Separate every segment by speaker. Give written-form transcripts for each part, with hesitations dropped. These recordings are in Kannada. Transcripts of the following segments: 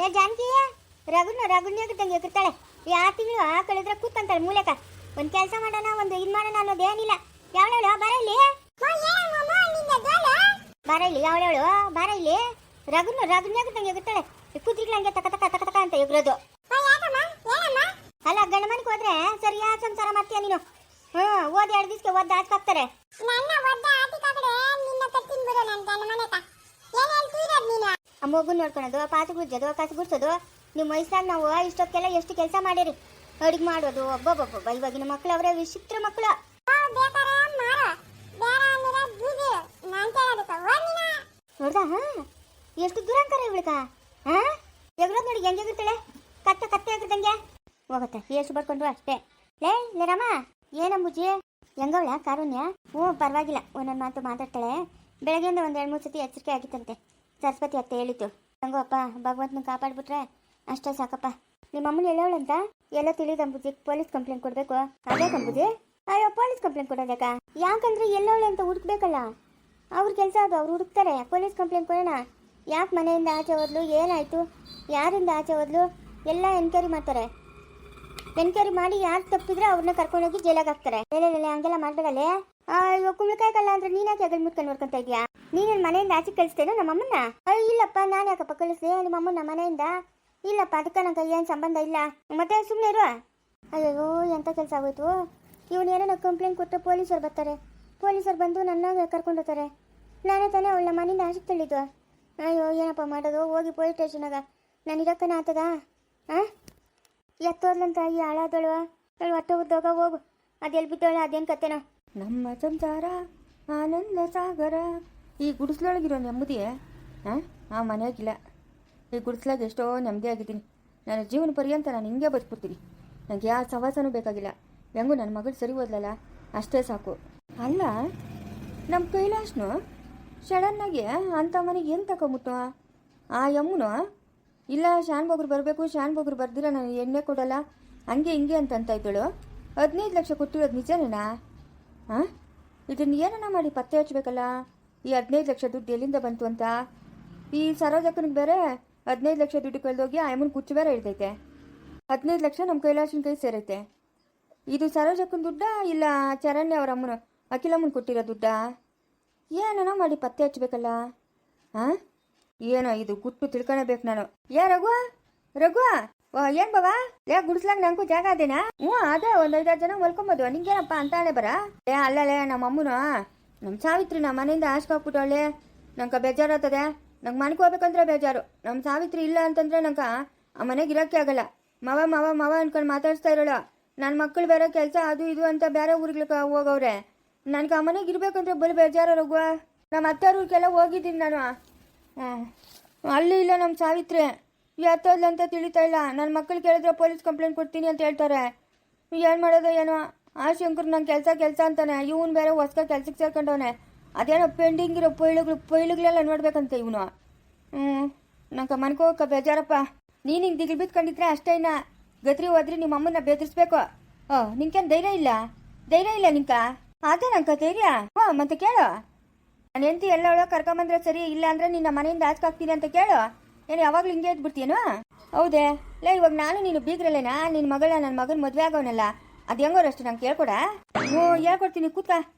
Speaker 1: ಲೇ ಜಾನಕಿ, ರಗುಣ್ಯಾಗಿದ್ದಂಗೆ ಎಗಿರ್ತಾಳೆ. ಯಾವ ತಿಂಗಳು ಕಳೆದ್ರೆ ಕೂತ್ಕೊಂತಾಳೆ ಮೂಲೆಕ. ಒಂದು ಕೆಲಸ ಮಾಡೋಣ, ಒಂದು ಇದು ಮಾಡೋಣ ಅನ್ನೋದೇನಿಲ್ಲ. ಯಾವಳವಳು ಬರ ಇಲ್ಲಿ, ಬರ ಇಲ್ಲಿ, ಯಾವಳವಳು ಬರ ಇಲ್ಲಿ. ರಗುಣ್ಯಾಗಿದ್ದಂಗೆ ಎಗಿರ್ತಾಳೆ. ಕೂತಿಗ್ಲ ಹಂಗೆ ತಕ ತಕ ತಕ ತಕ ಅಂತ ಎಗ್ರೋದು. ಅಲ್ಲ, ಗಂಡ ಮನೆಗೆ ಹೋದ್ರೆ ಸರಿಯಾದ ಸಂಸಾರ ಮಾಡ್ತೀಯ ನೀನು. ಓದಿ 2 ದಿವಸಕ್ಕೆ ಒದ್ದು ಹಾಕ್ತಾರೆ. ಆ ಮಗು ನೋಡ್ಕೊಳೋದು, ಪಾತ್ರೆ ಗುಜ್ಜೋದು, ಕಸ ಗುಡ್ಸೋದು. ನಿಮ್ಮ ವಯಸ್ಸಾಗ ನಾವು ಇಷ್ಟೊಕ್ಕೆಲ್ಲ ಎಷ್ಟು ಕೆಲಸ ಮಾಡಿರಿ. ಅಡುಗೆ ಮಾಡೋದು, ಒಬ್ಬೊಬ್ಬೊಬ್ಬ ಇವಾಗಿನ ಮಕ್ಕಳು ಅವರೇ ವಿಚಿತ್ರ ಮಕ್ಕಳು. ನೋಡ್ದಾ ಎಷ್ಟು ದುರಂಕಾರ ಇವಳಿಗ. ಎಗ್ರೋದ್ ನೋಡಿ ಹೆಂಗಿರ್ತಾಳೆ, ಕತ್ತೆ ಆಗಿರ್ದಂಗೆ ಹೋಗತ್ತೆ. ಎಷ್ಟು ಬರ್ಕೊಂಡ್ರು ಅಷ್ಟೇ. ಲೇ ರಾಮ, ಏನಂಬುಜಿ ಹೆಂಗವಳ ಕಾರುಣ್ಯ? ಪರವಾಗಿಲ್ಲ, ಒಂದೊಂದು ಮಾತು ಮಾತಾಡ್ತಾಳೆ. ಬೆಳಗ್ಗೆಯಿಂದ 1-2-3 ಸತಿ ಎಚ್ಚರಿಕೆ ಆಗಿತ್ತಂತೆ. ಸರಸ್ವತಿ ಅತ್ತೆ ಹೇಳಿತ್ತು. ಹಂಗೋ ಅಪ್ಪ, ಭಗವಂತನ ಕಾಪಾಡ್ಬಿಟ್ರೆ ಅಷ್ಟೇ ಸಾಕಪ್ಪ. ನಿಮ್ಮ ಅಮ್ಮನ ಹೇಳೋಳಂತ ಎಲ್ಲ ತಿಳಿದಂಬುಜಿ. ಪೊಲೀಸ್ ಕಂಪ್ಲೇಂಟ್ ಕೊಡ್ಬೇಕು. ಅದೇ ಕಂಬುಜಿ. ಅಯ್ಯೋ, ಪೊಲೀಸ್ ಕಂಪ್ಲೇಂಟ್ ಕೊಡೋದಕ್ಕ? ಯಾಕಂದ್ರೆ ಎಲ್ಲವಳೆ ಅಂತ ಹುಡುಕ್ಬೇಕಲ್ಲ. ಅವ್ರ ಕೆಲಸ ಅದು, ಅವ್ರು ಹುಡುಕ್ತಾರೆ. ಪೊಲೀಸ್ ಕಂಪ್ಲೇಂಟ್ ಕೊಡೋಣ. ಯಾಕೆ ಮನೆಯಿಂದ ಆಚೆ ಹೋದ್ಲು, ಏನಾಯ್ತು, ಯಾರಿಂದ ಆಚೆ ಹೋದ್ಲು ಎಲ್ಲ ಎನ್ಕ್ವೈರಿ ಮಾಡ್ತಾರೆ. ಎನ್ಕ್ವೈರಿ ಮಾಡಿ ಯಾರು ತಪ್ಪಿದ್ರೆ ಅವ್ರನ್ನ ಕರ್ಕೊಂಡೋಗಿ ಜೈಲಾಗ ಹಾಕ್ತಾರೆ. ಹಂಗೆಲ್ಲ ಮಾಡ್ಬೇಡಲ್ಲೇ. ಇವಾಗ ಕುಂಬಳಕಾಯಿ ಕಲ್ಲ ಅಂದ್ರೆ ನೀನ್ಯಾಕೆ ಹೆಗಲ್ ಮುಟ್ಕೊಂಡು ನೋಡ್ಕೊಂತ ಇದೀಯಾ? ನೀನೇನು ಮನೆಯಿಂದ ಆಚೆ ಕಳಿಸ್ತೇನೋ ನಮ್ಮಮ್ಮನ್ನ? ಇಲ್ಲಪ್ಪ, ನಾನು ಯಾಕಪ್ಪ ಕಳಿಸ್ದೆ ನಿಮ್ಮಮ್ಮನ ಮನೆಯಿಂದ? ಇಲ್ಲಪ್ಪ, ಅದಕ್ಕೆ ನಂಗೆ ಏನು ಸಂಬಂಧ ಇಲ್ಲ. ಮತ್ತೆ ಸುಮ್ಮನೆ ಇರುವ. ಅಯ್ಯೋ, ಎಂಥ ಕೆಲಸ ಆಗೋಯ್ತು. ಇವನೇನೋ ಕಂಪ್ಲೇಂಟ್ ಕೊಟ್ಟರೆ ಪೊಲೀಸರು ಬರ್ತಾರೆ. ಪೊಲೀಸರು ಬಂದು ನನ್ನ ಕರ್ಕೊಂಡು ಹೋಗ್ತಾರೆ. ನಾನೇ ತಾನೇ ಅವಳ ಮನೆಯಿಂದ ಆಚೆ ತಳ್ಳಿದ್ದು. ಅಯ್ಯೋ, ಏನಪ್ಪ ಮಾಡೋದು? ಹೋಗಿ ಪೊಲೀಸ್ ಸ್ಟೇಷನಾಗ ನಾನು ಇರೋಕ್ಕನ ಆತದ? ಎತ್ತೋದ್ಲಂತ ಈ ಹಾಳಾದಳು. ಅವಳು ಹೊಟ್ಟೆ ಉದ್ದೋಗ ಹೋಗು. ಅದೆಲ್ಲಿ ಬಿದ್ದೋಳ, ಅದೇನು ಕತೆನೋ.
Speaker 2: ನಮ್ಮ ಸಂಸಾರ ಆನಂದ ಸಾಗರ. ಈ ಗುಡಿಸ್ಲೊಳಗಿರೋ ನೆಮ್ಮದಿ ಆ ಮನೆಯಾಗಿಲ್ಲ. ಈ ಗುಡಿಸ್ಲಾಗ ಎಷ್ಟೋ ನೆಮ್ಮದಿ ಆಗಿದ್ದೀನಿ. ನನ್ನ ಜೀವನ ಪರ್ಯಂತ ನಾನು ಹಿಂಗೆ ಬದುಕ್ಬಿಡ್ತೀನಿ. ನನಗೆ ಯಾವ ಸವಾಸನೂ ಬೇಕಾಗಿಲ್ಲ. ಹೆಂಗೂ ನನ್ನ ಮಗಳು ಸರಿ ಹೋದ್ಲಲ್ಲ, ಅಷ್ಟೇ ಸಾಕು. ಅಲ್ಲ, ನಮ್ಮ ಕೈಲಾಶ್ನು ಸಡನ್ನಾಗಿ ಅಂಥ ಮನೆಗೆ ಏನು ತಗೊಂಬಿಟ್ಟು ಆ ಯಮ್ಮನು ಇಲ್ಲ ಶಾನ್ ಬೊಗ್ರು ಬರಬೇಕು, ಶಾನ್ ಬೊಗ್ರು ಬರ್ದಿರ ನಾನು ಎಣ್ಣೆ ಕೊಡಲ್ಲ, ಹಂಗೆ ಹಿಂಗೆ ಅಂತ ಇದ್ದಳು. 15 ಲಕ್ಷ ಕೊಟ್ಟಿರೋದು ನಿಜನೇನಾ? ಇದನ್ನು ಏನನ್ನ ಮಾಡಿ ಪತ್ತೆ ಹಚ್ಚಬೇಕಲ್ಲ. ಈ 15 ಲಕ್ಷ ದುಡ್ಡು ಎಲ್ಲಿಂದ ಬಂತು ಅಂತ. ಈ ಸರೋಜಕ್ಕನಿಗೆ ಬೇರೆ 15 ಲಕ್ಷ ದುಡ್ಡು ಕಳೆದೋಗಿ ಆ ಅಮ್ಮನ ಕುಚ್ಚು ಬೇರೆ ಇರ್ತೈತೆ. 15 ಲಕ್ಷ ನಮ್ಮ ಕೈಲಾಶನ ಕೈ ಸೇರೈತೆ. ಇದು ಸರೋಜಕ್ಕನ ದುಡ್ಡ ಇಲ್ಲ ಚರಣ್ಯ ಅವ್ರ ಅಮ್ಮನ ಅಖಿಲಮ್ಮನ ಕೊಟ್ಟಿರೋ ದುಡ್ಡ? ಏನನ್ನ ಮಾಡಿ ಪತ್ತೆ ಹಚ್ಚಬೇಕಲ್ಲ. ಏನೋ ಇದು ಗುಟ್ಟು ತಿಳ್ಕೊಳಬೇಕು ನಾನು. ರಘು ಏನು ಬಾವಾ? ಗುಡಿಸ್ಲಾಗ ನಂಗೂ ಜಾಗ ಅದೇನಾ? ಅದೇ ಒಂದು 5-6 ಜನ ಮಲ್ಕೊಬೋದು. ನಿಂಗೇನಪ್ಪ ಅಂತ ಹಣೆ ಬರ? ಅಲ್ಲೇ ನಮ್ಮ ಅಮ್ಮನು ನಮ್ಮ ಸಾವಿತ್ರಿ ನಮ್ಮ ಮನೆಯಿಂದ ಹಾಸ್ಕೊಬಿಟ್ಟವಳೆ. ನಂಗೆ ಬೇಜಾರಾಗ್ತದೆ. ನಂಗೆ ಮನೆಗೆ ಹೋಗ್ಬೇಕಂದ್ರೆ ಬೇಜಾರು. ನಮ್ಮ ಸಾವಿತ್ರಿ ಇಲ್ಲ ಅಂತಂದ್ರೆ ನಂಗೆ ಆ ಮನೆಗೆ ಇರೋಕ್ಕೆ ಆಗಲ್ಲ. ಮಾವ ಅನ್ಕೊಂಡು ಮಾತಾಡಿಸ್ತಾ ಇರೋಳು. ನನ್ನ ಮಕ್ಕಳು ಬೇರೆ ಕೆಲಸ ಅದು ಇದು ಅಂತ ಬೇರೆ ಊರಿಗೆ ಹೋಗವ್ರೆ. ನನಗೆ ಆ ಮನೆಗೆ ಇರ್ಬೇಕಂದ್ರೆ ಬರೀ ಬೇಜಾರು ರಘು. ನಮ್ಮ ಅತ್ತವ್ರಿಗೆಲ್ಲ ಹೋಗಿದ್ದೀನಿ ನಾನು. ಅಲ್ಲಿ ಇಲ್ಲ ನಮ್ಮ ಸಾವಿತ್ರಿ ಎತ್ತೋದ್ಲು ಅಂತ ತಿಳಿತಾ ಇಲ್ಲ. ನನ್ನ ಮಕ್ಕಳು ಕೇಳಿದ್ರೆ ಪೊಲೀಸ್ ಕಂಪ್ಲೇಂಟ್ ಕೊಡ್ತೀನಿ ಅಂತ ಹೇಳ್ತಾರೆ. ಏನು ಮಾಡೋದು ಏನೋ. ಆ ಶಂಕರ್ ನಂಗೆ ಕೆಲಸ ಅಂತಾನೆ. ಇವನು ಬೇರೆ ಹೊಸ್ಕ ಕೆಲ್ಸಕ್ಕೆ ಸೇರ್ಕೊಂಡವನೆ. ಅದೇನೋ ಪೆಂಡಿಂಗ್ ಇರೋ ಪೊಯ್ಳುಗಳೆಲ್ಲ ನೋಡ್ಬೇಕಂತೆ ಇವನು. ನಂಗೆ ಮನ್ಕೋ ಹೋಗಕ್ಕ ಬೇಜಾರಪ್ಪ. ನೀನು ಹಿಂಗೆ ದಿಗಿಲ್ ಬಿತ್ಕೊಂಡಿದ್ರೆ ಅಷ್ಟೇ. ಇನ್ನ ಗತ್ರಿ ಹೋದ್ರಿ ನಿಮ್ಮ ಅಮ್ಮನ್ನ ಬೆದರಿಸ್ಬೇಕು. ನಿಂಕೇನು ಧೈರ್ಯ ಇಲ್ಲ ನಿಂಕ? ಅದೇ ನಂಗೆ ಧೈರ್ಯ. ಮತ್ತೆ ಕೇಳು. ನಾನು ಎಂತ ಎಲ್ಲ ಕರ್ಕೊಂಬಂದ್ರೆ ಸರಿ, ಇಲ್ಲ ಅಂದ್ರೆ ನಿನ್ನ ಮನೆಯಿಂದ ಆಚೆ ಅಂತ ಕೇಳು. ಏನು ಯಾವಾಗಲೂ ಹಿಂಗೆ ಇದ್ಬಿಡ್ತೀಯೇನು? ಹೌದೇ ಇವಾಗ ನಾನು ನೀನು ಬೀಗ್ರಲ್ಲೇನಾ? ನಿನ್ನ ಮಗಳ ನನ್ನ ಮಗನ ಮದುವೆ ಆಗೋನಲ್ಲ, ಅದು ಹೆಂಗೋರು ಅಷ್ಟು ನಂಗೆ ಕೇಳ್ಕೊಡ? ಹೇಳ್ಕೊಡ್ತೀನಿ, ಕೂತ್ಕ.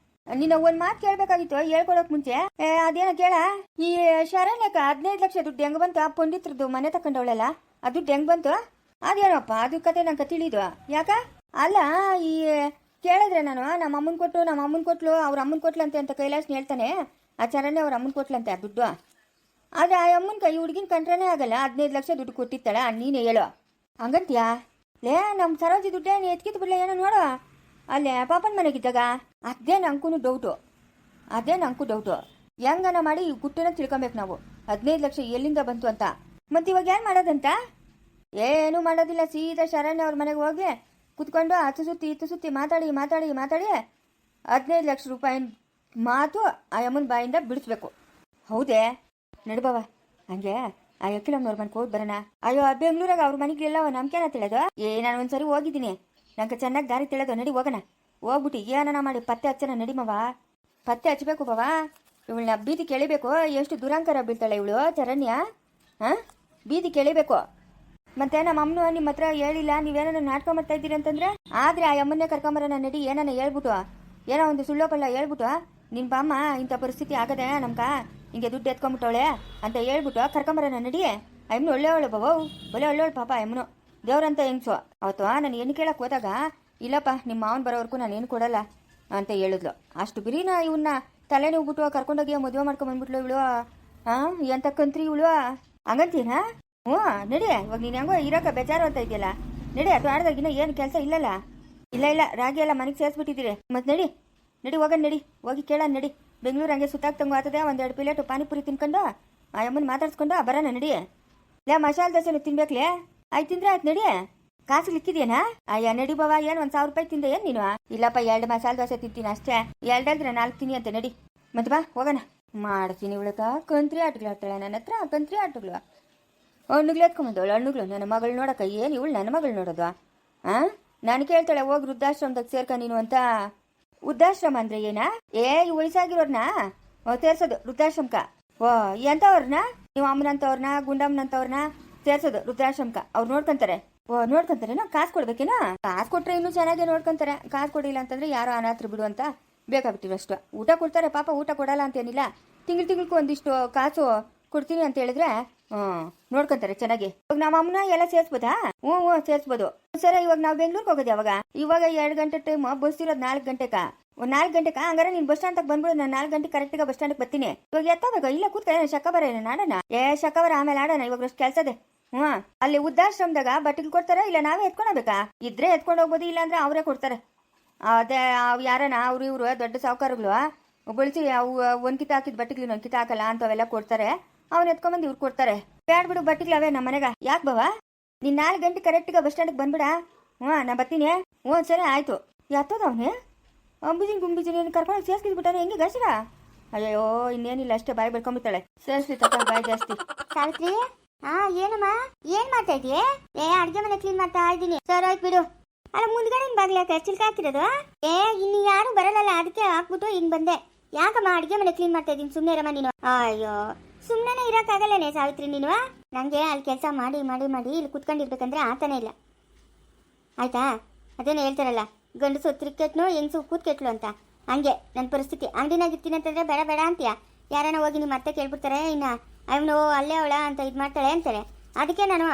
Speaker 2: ನಿನ್ನ ಒಂದು ಮಾತು ಕೇಳಬೇಕಾಗಿತ್ತು ಹೇಳ್ಕೊಡೋಕೆ ಮುಂಚೆ. ಅದೇನೋ ಕೇಳ. ಈ ಶರಣ್ಯಕ್ಕ 15 ಲಕ್ಷ ದುಡ್ಡು ಹೆಂಗೆ ಬಂತು? ಆ ಪಂಡಿತ್ರದ್ದು ಮನೆ ತಗೊಂಡವಳಲ್ಲ, ಆ ದುಡ್ಡು ಹೆಂಗೆ ಬಂತು? ಅದೇನಪ್ಪ ಅದು ಕತೆ ನಂಗೆ ತಿಳಿದು. ಯಾಕ? ಅಲ್ಲ, ಈ ಕೇಳಿದ್ರೆ ನಾನು ನಮ್ಮ ಅಮ್ಮನ ಕೊಟ್ಲು ಅವ್ರ ಅಮ್ಮನ ಕೊಟ್ಲಂತೆ ಅಂತ ಕೈಲಾಶ್ನ ಹೇಳ್ತಾನೆ. ಆ ಚರಣ್ಯ ಅವ್ರ ಅಮ್ಮನ ಕೊಟ್ಲಂತೆ ಆ ದುಡ್ಡು. ಆದರೆ ಆ ಅಮ್ಮನ ಈ ಹುಡುಗಿನ ಕಂಡ್ರೇ ಆಗಲ್ಲ. 15 ಲಕ್ಷ ದುಡ್ಡು ಕೊಟ್ಟಿತ್ತಾಳ. ನೀನೇ ಹೇಳು. ಹಂಗಂತೀಯಾ? ನಮ್ಮ ಸರೋಜಿ ದುಡ್ಡೇನು ಎತ್ಕಿತ್ತು ಬಿಡ್ಲ ಏನೋ ನೋಡು. ಅಲ್ಲೇ ಪಾಪನ ಮನೆಗಿದ್ದಾಗ ಅದೇ ನಂಗೂ ಡೌಟು. ಹೆಂಗನ ಮಾಡಿ ಈ ಗುಟ್ಟನ ತಿಳ್ಕೊಬೇಕು ನಾವು. 15 ಲಕ್ಷ ಎಲ್ಲಿಂದ ಬಂತು ಅಂತ. ಮತ್ತೆ ಇವಾಗ ಏನು ಮಾಡೋದಂತ? ಏನೂ ಮಾಡೋದಿಲ್ಲ. ಸೀದಾ ಶರಣ್ಯ ಅವ್ರ ಮನೆಗೆ ಹೋಗಿ ಕುತ್ಕೊಂಡು ಅತ್ತು ಸುತ್ತಿ ಮಾತಾಡಿ 15 ಲಕ್ಷ ರೂಪಾಯಿ ಮಾತು ಆ ಅಮ್ಮನ ಬಾಯಿಂದ ಬಿಡಿಸ್ಬೇಕು. ಹೌದೇ? ನಡ್ಬವ. ಹಂಗೆ ಆ ಅಖಿಲಮ್ಮನವ್ರ ಮನೆಗೆ ಹೋಗಿ ಬರೋಣ. ಅಯ್ಯೋ, ಬೆಂಗಳೂರಾಗ ಅವ್ರ ಮನೆಗೆಲ್ಲ ನಮ್ಗೇನ ತಿಳಿಯೋದು? ನಾನು ಒಂದ್ಸರಿ ಹೋಗಿದ್ದೀನಿ. ನಂಗೆ ಚೆನ್ನಾಗಿ ದಾರಿ ತಿಳಿಯೋದು. ನಡಿ ಹೋಗೋಣ. ಹೋಗ್ಬಿಟ್ಟು ಏನನ ಮಾಡಿ ಪತ್ತೆ ಹಚ್ಚನ. ನಡಿಮವ, ಪತ್ತೆ ಹಚ್ಚಬೇಕು ಬಾವಾ. ಇವಳನ್ನ ಬೀದಿ ಕೇಳಿಬೇಕು. ಎಷ್ಟು ದುರಂಕಾರ ಬೀಳ್ತಾಳೆ ಇವಳು ಚರಣ್ಯ. ಬೀದಿ ಕೆಳಿಬೇಕು. ಮತ್ತೆ ನಮ್ಮ ಅಮ್ಮನು ನಿಮ್ಮ ಹತ್ರ ಹೇಳಿಲ್ಲ, ನೀವೇನೋ ನಾಟಕ ಮಾಡ್ತಾ ಇದ್ದೀರಿ ಅಂತಂದ್ರೆ, ಆದರೆ ಆ ಅಮ್ಮನ್ನೇ ಕರ್ಕೊಂಬರೋಣ ನಡಿ, ಏನಾನ ಹೇಳ್ಬಿಟ್ಟು, ಏನೋ ಒಂದು ಸುಳ್ಳೋ ಪಳ್ಳ ಹೇಳ್ಬಿಟ್ಟು, ನಿನ್ನ ಬಾಮ್ಮ ಇಂಥ ಪರಿಸ್ಥಿತಿ ಆಗದೆ ನಮ್ಗೆ ಹಿಂಗೆ ದುಡ್ಡು ಎತ್ಕೊಂಬಿಟ್ಟವಳೆ ಅಂತ ಹೇಳ್ಬಿಟ್ಟು ಕರ್ಕೊಂಬರೋಣ ನಡಿ. ಅಮ್ಮನು ಒಳ್ಳೆಯವಳು ಬಾವು, ಒಳ್ಳೆಯವಳು ಪಾಪ ಅಮ್ಮನು, ದೇವ್ರಂತ ಹೆಂಗ್ಸು. ಅವತ್ತು ನಾನು ಏನು ಕೇಳಕ್ಕೆ ಹೋದಾಗ, ಇಲ್ಲಪ್ಪ ನಿಮ್ಮ ಮಾವನ ಬರೋವರೆಗೂ ನಾನು ಏನು ಕೊಡಲ್ಲ ಅಂತ ಹೇಳಿದ್ಲು. ಅಷ್ಟು ಬಿರಿನ ಇವನ್ನ ತಲೆ ನೋವ್ಬಿಟ್ಟು ಕರ್ಕೊಂಡೋಗಿ ಮದುವೆ ಮಾಡ್ಕೊಂಬಂದ್ಬಿಟ್ಲು ಇವಳು. ಎಂತ ಕಂತ್ರಿ ಇವಳು ಹಂಗಂತೀನಾ? ಹ್ಞೂ ನಡಿ, ಇವಾಗ ನೀನು ಹೆಂಗೋ ಇರೋಕೆ ಬೇಜಾರು ಅಂತ ಇದೆಯಲ್ಲ, ನಡಿ. ಅದು ಆಡ್ದಾಗಿನ ಏನು ಕೆಲಸ ಇಲ್ಲಲ್ಲ? ಇಲ್ಲ ರಾಗಿ ಎಲ್ಲ ಮನೆಗೆ ಸೇರಿಸ್ಬಿಟ್ಟಿದ್ದೀರಿ. ಮತ್ತೆ ನಡಿ ನಡಿ, ಹೋಗೋಣ ನಡಿ, ಹೋಗಿ ಕೇಳೋಣ ನಡಿ. ಬೆಂಗಳೂರು ಹಂಗೆ ಸುತ್ತಾಕ್ತಂಗು ಆಗ್ತದೆ, ಒಂದೆರಡು ಪ್ಲೇಟು ಪಾನಿಪುರಿ ತಿನ್ಕೊಂಡು ಆ ಅಮ್ಮನ ಮಾತಾಡ್ಸ್ಕೊಂಡು ಬರೋಣ ನಡಿ. ಇಲ್ಲ ಮಸಾಲೆ ದೋಸೆನು ತಿನ್ಬೇಕ್ಲೆ? ಆಯ್ತು ತಿಂದ್ರೆ ಆಯ್ತು ನಡಿ. ಕಾಸು ಲಿಕ್ಕಿದೇನಾ? ಅಯ್ಯ ನಡಿ ಬಾವ, ಏನು 1,000 ರೂಪಾಯಿ ತಿಂದೆ ಏನು ನೀನು? ಇಲ್ಲಪ್ಪ 2 ಮಸಾಲೆ ದೋಸೆ ತಿಂತೀನಿ ಅಷ್ಟೇ, 2 4 ತಿನ್ನಿ ಅಂತ ನಡಿ. ಮತ್ತೆ ಬಾ ಹೋಗೋಣ. ಮಾಡ್ತೀನಿ ಇವಳಕ ಕಂತ್ರಿ ಆಟಗಳು ಆಡ್ತಾಳೆ ನನ್ನ ಹತ್ರ, ಕಂತ್ರಿ ಆಟಗಳು. ಹಣ್ಣುಗಳು ಎತ್ಕೊಂಬಂದವಳು, ಹಣ್ಣುಗಳು ನನ್ನ ಮಗಳು ನೋಡಕ್ಕ. ಏನು ಇವಳು ನನ್ನ ಮಗಳು ನೋಡೋದು? ನಾನು ಕೇಳ್ತಾಳೆ, ಹೋಗಿ ವೃದ್ಧಾಶ್ರಮದಾಗ ಸೇರ್ಕ ನೀನು ಅಂತ. ವೃದ್ಧಾಶ್ರಮ ಅಂದ್ರೆ ಏನಾ? ಈ ವಯಸ್ಸಾಗಿರೋರ್ನ ಸೇರ್ಸೋದು ವೃದ್ಧಾಶ್ರಮಕ್ಕ. ಓ ಎಂತವ್ರನ್ನ? ನೀವು ಅಮ್ಮನಂತವ್ರನ್ನ, ಗುಂಡಮ್ಮನಂತವ್ರನ್ನ ಸೇರ್ಸೋದು ವೃದ್ಧಾಶ್ರಮಕ್ಕ. ಅವ್ರು ನೋಡ್ಕೊಂತಾರೆ. ಓ ನೋಡ್ಕೊಂತಾರೇನೋ? ಕಾಸು ಕೊಡ್ಬೇಕೇನೋ? ಕಾಸು ಕೊಟ್ರೆ ಇನ್ನೂ ಚೆನ್ನಾಗೇ ನೋಡ್ಕೊಂತಾರೆ. ಕಾಸು ಕೊಡಿಲ್ಲ ಅಂತಂದ್ರೆ ಯಾರೋ ಅನಾಥರು ಬಿಡು ಅಂತ ಬೇಕಾಗ್ಬಿಟ್ಟಿರಷ್ಟು. ಊಟ ಕೊಡ್ತಾರೆ ಪಾಪ, ಊಟ ಕೊಡಲ್ಲ ಅಂತೇನಿಲ್ಲ. ತಿಂಗ್ಳಿಗೂ ಒಂದಿಷ್ಟು ಕಾಸು ಕೊಡ್ತೀನಿ ಅಂತ ಹೇಳಿದ್ರೆ ನೋಡ್ಕೊಂತಾರೆ ಚೆನ್ನಾಗಿ. ಇವಾಗ ನಮ್ಮ ಅಮ್ಮನ ಎಲ್ಲ ಸೇರಿಸ್ಬೋದಾ? ಹ್ಞೂ ಸೇರಿಸ್ಬೋದು. ಸರಿ, ಇವಾಗ ನಾವು ಬೆಂಗ್ಳೂರ್ಗೆ ಹೋಗೋದು ಯಾವಾಗ? ಇವಾಗ 2 ಗಂಟೆ ಟೈಮ್, ಬಸ್ ಇರೋದು 4 ಗಂಟೆಗ. 4 ಗಂಟೆಗ ಹಂಗಾರೆ ನೀನು ಬಸ್ ಸ್ಟ್ಯಾಂಡ್ ಬಂದ್ಬಿಡು. ನಾನು 4 ಗಂಟೆ ಕರೆಕ್ಟಿಗೆ ಬಸ್ ಸ್ಟ್ಯಾಂಡ್ಗೆ ಬರ್ತೀನಿ. ಇವಾಗ ಎತ್ತಬೇಕು, ಇಲ್ಲ ಕೂತ್ಕ ಶಕಬರ ಏನ ಆಡೋಣ? ಶಕಬರ ಆಮೇಲೆ ಆಡೋಣ, ಇವಾಗ ಅಷ್ಟು ಕೆಲಸದೆ. ಅಲ್ಲಿ ವೃದ್ಧಾಶ್ರಮದಾಗ ಬಟ್ಟೆಗಳು ಕೊಡ್ತಾರ, ಇಲ್ಲ ನಾವೇ ಎತ್ಕೊಂಡೋಗ್ಬೇಕಾ? ಇದ್ರೆ ಎತ್ಕೊಂಡು ಹೋಗ್ಬೋದು, ಇಲ್ಲ ಅಂದ್ರೆ ಅವರೇ ಕೊಡ್ತಾರೆ. ಅದೇ ಯಾರನ ಅವ್ರು ಇವರು ದೊಡ್ಡ ಸಾಹುಕಾರಗಳು ಬಳಸಿ ಅವು ಒಂದ್ಕಿತ ಹಾಕಿದ ಬಟ್ಟೆಗಳು ಒಂದ್ಕಿತ ಹಾಕಲ್ಲ ಅಂತವೆಲ್ಲ ಕೊಡ್ತಾರೆ. ಅವ್ನು ಎತ್ಕೊಂಡ್ಬಂದು ಇವ್ರು ಕೊಡ್ತಾರೆ. ಬ್ಯಾಡ್ ಬಿಡು, ಬಟ್ಟೆಗಳು ಅವೇ ನಮ್ಮ ಮನೆಗ. ಯಾಕೆ ಬಾವ? ನೀನು 4 ಗಂಟೆ ಕರೆಕ್ಟಿಗೆ ಬಸ್ ಸ್ಟ್ಯಾಂಡ್ಗೆ ಬಂದ್ಬಿಡ. ನಾ ಬರ್ತೀನಿ. ಸರಿ ಆಯ್ತು. ಯಾತೋದ ಅವನೇ ಅಂಬುಜಿನ ಏನು ಕರ್ಕೊಂಡು ಸೇರ್ಸ್ಕಿದ್ಬಿಟ್ಟಾನೆ ಹೆಂಗೆ ಗಸರ? ಅಯ್ಯೋ ಇನ್ನೇನಿಲ್ಲ, ಅಷ್ಟೇ ಬಾಯಿ ಬೆಳ್ಕೊಂಬಿಡ್ತಾಳೆ. ಸೇರಿಸ್ಲಿ ತಗೊಂಡು ಬಾಯಿ ಜಾಸ್ತಿ.
Speaker 1: ಸಾವಿತ್ರಿ, ಏನಮ್ಮ ಏನ್ ಮಾಡ್ತಾ ಇದೀಯ? ಅಡ್ಗೆ ಮನೆ ಕ್ಲೀನ್ ಮಾಡ್ತಾ ಇದ್ದೀನಿ. ಸರ್ ಆಯ್ತು ಬಿಡು. ಅಲ್ಲ ಮುಂದ್ಗಡೆ ಬಾಗ್ಲಾಕ ಚಿಲ್ಕ ಹಾಕಿರೋದು? ಇನ್ನು ಯಾರು ಬರಲ್ಲ, ಅದಕ್ಕೆ ಹಾಕ್ಬಿಟ್ಟು ಹಿಂಗ್ ಬಂದೆ. ಯಾಕಮ್ಮ ಅಡ್ಗೆ ಮನೆ ಕ್ಲೀನ್ ಮಾಡ್ತಾ ಇದೀನಿ, ಸುಮ್ಮನೆ ಇರಮ್ಮ ನೀನು. ಅಯ್ಯೋ ಸುಮ್ಮನೆ ಇರೋಕ್ಕಾಗಲ್ಲನೇ ಸಾವಿತ್ರಿ ನೀನು. ನನಗೆ ಅಲ್ಲಿ ಕೆಲಸ ಮಾಡಿ ಮಾಡಿ ಮಾಡಿ ಇಲ್ಲಿ ಕುತ್ಕೊಂಡಿರ್ಬೇಕಂದ್ರೆ ಆತನೇ ಇಲ್ಲ, ಆಯ್ತಾ? ಅದೇನು ಹೇಳ್ತಾರಲ್ಲ, ಗಂಡಸು ತಿರ್ಕೆಟ್ನು ಹೆಂಗಸು ಕೂತ್ಕೆಟ್ಲು ಅಂತ. ಹಂಗೆ ನನ್ನ ಪರಿಸ್ಥಿತಿ. ಅಂಗಡಿನಾಗಿರ್ತೀನಿ ಅಂತಂದ್ರೆ ಬೇಡ ಬೇಡ ಅಂತೀಯ. ಯಾರನ್ನ ಹೋಗಿ ನಿಮ್ಮ ಮತ್ತೆ ಕೇಳ್ಬಿಡ್ತಾರೆ, ಇನ್ನು ಅವನು ಅಲ್ಲೇ ಅವಳ ಅಂತ ಇದು ಮಾಡ್ತಾಳೆ ಅಂತಾರೆ. ಅದಕ್ಕೆ ನಾನು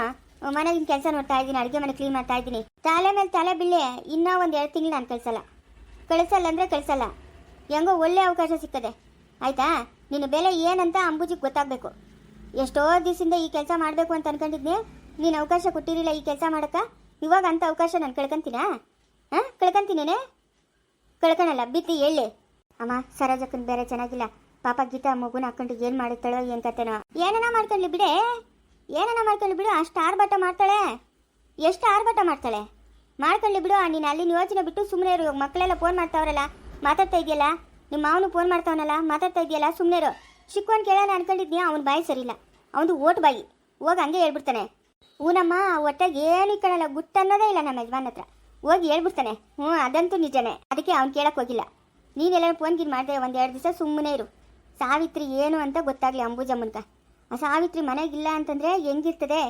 Speaker 1: ಮನೆಗಿನ ಕೆಲಸ ನೋಡ್ತಾ ಇದ್ದೀನಿ, ಅಡುಗೆ ಮನೆ ಕ್ಲೀನ್ ಮಾಡ್ತಾ ಇದ್ದೀನಿ. ತಲೆ ಮೇಲೆ ತಲೆ ಬಿಳ್ಳೆ ಇನ್ನೂ 1-2 ತಿಂಗಳು ನಾನು ಕಳಿಸಲ್ಲ ಅಂದರೆ ಕಳಿಸಲ್ಲ. ಹೆಂಗೋ ಒಳ್ಳೆ ಅವಕಾಶ ಸಿಗ್ತದೆ, ಆಯಿತಾ? ನಿನ್ನ ಬೆಲೆ ಏನಂತ ಅಂಬುಜಿಗೆ ಗೊತ್ತಾಗಬೇಕು. ಎಷ್ಟೋ ದಿವಸದಿಂದ ಈ ಕೆಲಸ ಮಾಡಬೇಕು ಅಂತ ಅನ್ಕೊಂಡಿದ್ನಿ, ನೀನು ಅವಕಾಶ ಕೊಟ್ಟಿರಲಿಲ್ಲ ಈ ಕೆಲಸ ಮಾಡೋಕ್ಕೆ. ಇವಾಗ ಅಂಥ ಅವಕಾಶ ನಾನು ಕಳ್ಕೊಂತೀನಾ? ಕಳ್ಕೊಂತೀನೇನೆ? ಕಳ್ಕೊಳಲ್ಲ, ಬಿಟ್ಟು ಹೇಳಿ. ಅಮ್ಮ ಸರೋಜಕ್ಕನ್ ಬೇರೆ ಚೆನ್ನಾಗಿಲ್ಲ ಪಾಪ. ಗೀತಾ ಮಗುನ ಹಾಕೊಂಡು ಏನು ಮಾಡುತ್ತಾಳೋ ಏನು ಕತೆನೋ. ಏನನ ಮಾಡ್ಕೊಳ್ಳಿ ಬಿಡು. ಅಷ್ಟು ಆರ್ಭಟ ಮಾಡ್ತಾಳೆ, ಎಷ್ಟು ಆರ್ಭಟ ಮಾಡ್ತಾಳೆ. ಮಾಡ್ಕೊಳ್ಳಿ ಬಿಡು. ನೀನು ಅಲ್ಲಿನ ಯೋಚನೆ ಬಿಟ್ಟು ಸುಮ್ಮನೆ ಇರು. ಮಕ್ಕಳೆಲ್ಲ ಫೋನ್ ಮಾಡ್ತಾವ್ರಲ್ಲ, ಮಾತಾಡ್ತಾ ಇದೆಯಲ್ಲ. ನಿಮ್ಮ ಮಾವನು ಫೋನ್ ಮಾಡ್ತಾವನಲ್ಲ, ಮಾತಾಡ್ತಾ ಇದೆಯಲ್ಲ, ಸುಮ್ಮನೆ ಇರು. ಶಿಕ್ವನ್ ಕೇಳೋಣ ಅನ್ಕೊಂಡಿದ್ನಿ, ಅವನ ಬಾಯಿ ಸರಿಯಿಲ್ಲ, ಅವನು ಓಟ್ ಬಾಯಿ. ಹೋಗಿ ಹಂಗೆ ಹೇಳ್ಬಿಡ್ತಾನೆ. ಹೂನಮ್ಮ ಒಟ್ಟಾಗಿ ಏನು ಇಕ್ಕಣಲ್ಲ, ಗುಟ್ಟನ್ನೋದೇ ಇಲ್ಲ ನಮ್ಮ ಯಜಮಾನ್ ಹತ್ರ. ಹೋಗಿ ಹೇಳ್ಬಿಡ್ತಾನೆ. ಅದಂತೂ ನಿಜನೇ. ಅದಕ್ಕೆ ಅವ್ನು ಕೇಳಕ್ಕೆ ಹೋಗಿಲ್ಲ. ನೀನೆಲ್ಲ ಫೋನ್ ಗಿನ್ ಮಾಡಿದೆ 1-2 ದಿವಸ ಸುಮ್ಮನೆ ಇರು. ಸಾವಿತ್ರಿ ಏನು ಅಂತ ಗೊತ್ತಾಗಲಿ ಅಂಬುಜಮ್ಮನ್ಕ. ಆ ಸಾವಿತ್ರಿ ಮನೆಗಿಲ್ಲ ಅಂತಂದರೆ ಹೆಂಗಿರ್ತದೆ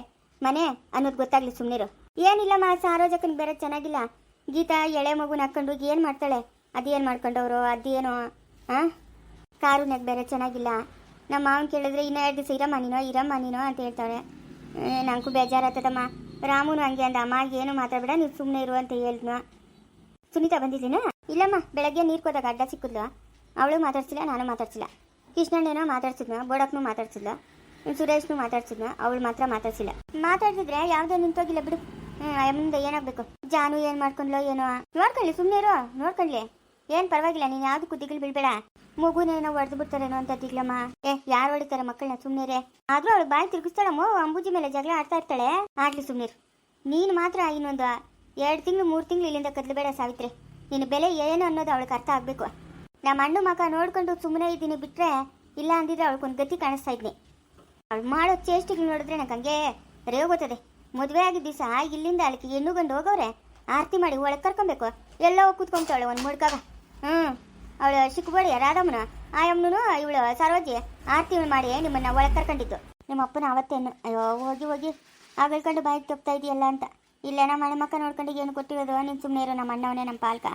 Speaker 1: ಮನೆ ಅನ್ನೋದು ಗೊತ್ತಾಗಲಿ, ಸುಮ್ಮನಿರು. ಏನಿಲ್ಲಮ್ಮ, ಸಾರೋಜಕ್ಕನ್ ಬೇರೆ ಚೆನ್ನಾಗಿಲ್ಲ. ಗೀತಾ ಎಳೆ ಮಗುನ ಹಾಕ್ಕೊಂಡು ಏನು ಮಾಡ್ತಾಳೆ? ಅದೇನು ಮಾಡ್ಕೊಂಡವರು ಅದೇನೋ. ಕಾರುನಾಗ ಬೇರೆ ಚೆನ್ನಾಗಿಲ್ಲ. ನಮ್ಮ ಮಾವನ್ ಕೇಳಿದ್ರೆ ಇನ್ನೂ 2 ದಿವಸ ಇರಮ್ಮ ನೀನು ಅಂತ ಹೇಳ್ತಾಳೆ. ನನಗೂ ಬೇಜಾರಾಗ್ತದಮ್ಮ. ರಾಮುನು ಹಂಗೆ ಅಂದ, ಅಮ್ಮ ಏನು ಮಾತಾಡಬೇಡ, ನೀವು ಸುಮ್ಮನೆ ಇರು ಅಂತ ಹೇಳಿದ್ನು. ಸುನೀತಾ ಬಂದಿದ್ದೀನಾ? ಇಲ್ಲಮ್ಮ, ಬೆಳಗ್ಗೆ ನೀರು ಕೊದಾಗ ಅಡ್ಡ ಸಿಕ್ಕಿದ್ಲು. ಅವಳು ಮಾತಾಡ್ಸಿಲ್ಲ, ನಾನು ಮಾತಾಡ್ಸಿಲ್ಲ. ಕೃಷ್ಣಣ್ಣೇನೋ ಮಾತಾಡ್ಸಿದ್ನ, ಬೋಡಕ್ನು ಮಾತಾಡ್ಸಿದ್ಲು, ಸುರೇಶ್ನು ಮಾತಾಡ್ಸಿದ್ನ, ಅವಳು ಮಾತ್ರ ಮಾತಾಡ್ಸಿಲ್ಲ. ಮಾತಾಡ್ಸಿದ್ರೆ ಯಾವುದೋ ನಿಂತೋಗಿಲ್ಲ ಬಿಡು. ಮುಂದೆ ಏನಾಗಬೇಕು? ಜಾನು ಏನು ಮಾಡ್ಕೊಂಡ್ಲೋ ಏನೋ. ನೋಡ್ಕೊಳ್ಳಿ, ಸುಮ್ಮನೆ ಇರೋ, ನೋಡ್ಕೊಳ್ಳಿ. ಏನು ಪರವಾಗಿಲ್ಲ, ನೀನು ಯಾವ್ದು ಕುದ್ದಿಗಳು ಬೀಳ್ಬೇಡ. ಮಗುನೇನೋ ಹೊಡೆದು ಬಿಡ್ತಾರೇನೋ ಅಂತ ತಿಗ್ಲಮ್ಮ. ಯಾರು ಹೊಡಿತಾರೆ ಮಕ್ಕಳನ್ನ? ಸುಮ್ಮನೆ ಆದ್ರೂ ಅವಳು ಬಾಯಿ ತಿರುಗಿಸ್ತಾಳಮ್ಮ. ಅಂಬುಜಿ ಮೇಲೆ ಜಗಳ ಆಡ್ತಾ ಇರ್ತಾಳೆ. ಆಗ್ಲಿ ಸುಮ್ಮನಿರು. ನೀನು ಮಾತ್ರ ಇನ್ನೊಂದು 2 ತಿಂಗಳು 3 ತಿಂಗಳು ಇಲ್ಲಿಂದ ಕದ್ಲಬೇಡ ಸಾವಿತ್ರಿ. ನಿನ್ನ ಬೆಲೆ ಏನು ಅನ್ನೋದು ಅವಳಿಗೆ ಅರ್ಥ ಆಗಬೇಕು. ನಮ್ಮ ಅಣ್ಣು ಮಕ್ಕ ನೋಡ್ಕೊಂಡು ಸುಮ್ಮನೆ ಇದ್ದೀನಿ ಬಿಟ್ರೆ, ಇಲ್ಲ ಅಂದಿದ್ರೆ ಅವಳಿಗೊಂದು ಗತಿ ಕಾಣಿಸ್ತಾ ಇದ್ನಿ. ಅವಳು ಮಾಡೋ ಚೇಷ್ಟಿಗೆ ನೋಡಿದ್ರೆ ನಂಗೆ ಹಂಗೆ ರೇಗೋತದೆ. ಮದುವೆ ಆಗಿದ್ದ ದಿವಸ ಇಲ್ಲಿಂದ ಅಲ್ಲಿಗೆ ಹೆಣ್ಣು ಗಂಡು ಹೋಗವ್ರೆ, ಆರತಿ ಮಾಡಿ ಒಳಗೆ ಕರ್ಕೊಬೇಕು. ಎಲ್ಲ ಹೋಗಿ ಕೂತ್ಕೊಂತಾವಳೆ ಒಂದು ಮುಡ್ಕಾಗ. ಅವಳು ಶಿಕ್ಕಬೇಡಿ ರಾಧಮ್ಮನ ಆಯಮ್ಮನು ಇವಳು ಸರೋಜಿ ಆರತಿ ಮಾಡಿ ನಿಮ್ಮನ್ನ ಒಳಗೆ ಕರ್ಕೊಂಡಿದ್ದು. ನಿಮ್ಮ ಅಪ್ಪನ ಅವತ್ತೇನು ಅಯ್ಯೋ ಹೋಗಿ ಹೋಗಿ ಆಗಲ್ಕೊಂಡು ಬಾಯಿಗೆ ತಪ್ತಾ ಇದೆಯಲ್ಲ ಅಂತ. ಇಲ್ಲೇನ ಮನೆ ಮಕ್ಕ ನೋಡ್ಕೊಂಡು ಏನು ಕೊಟ್ಟಿರೋದು, ನೀನು ಸುಮ್ಮನೆ ಇರೋ, ನಮ್ಮ ಅಣ್ಣವನೇ ನಮ್ಮ ಪಾಲ್ಕ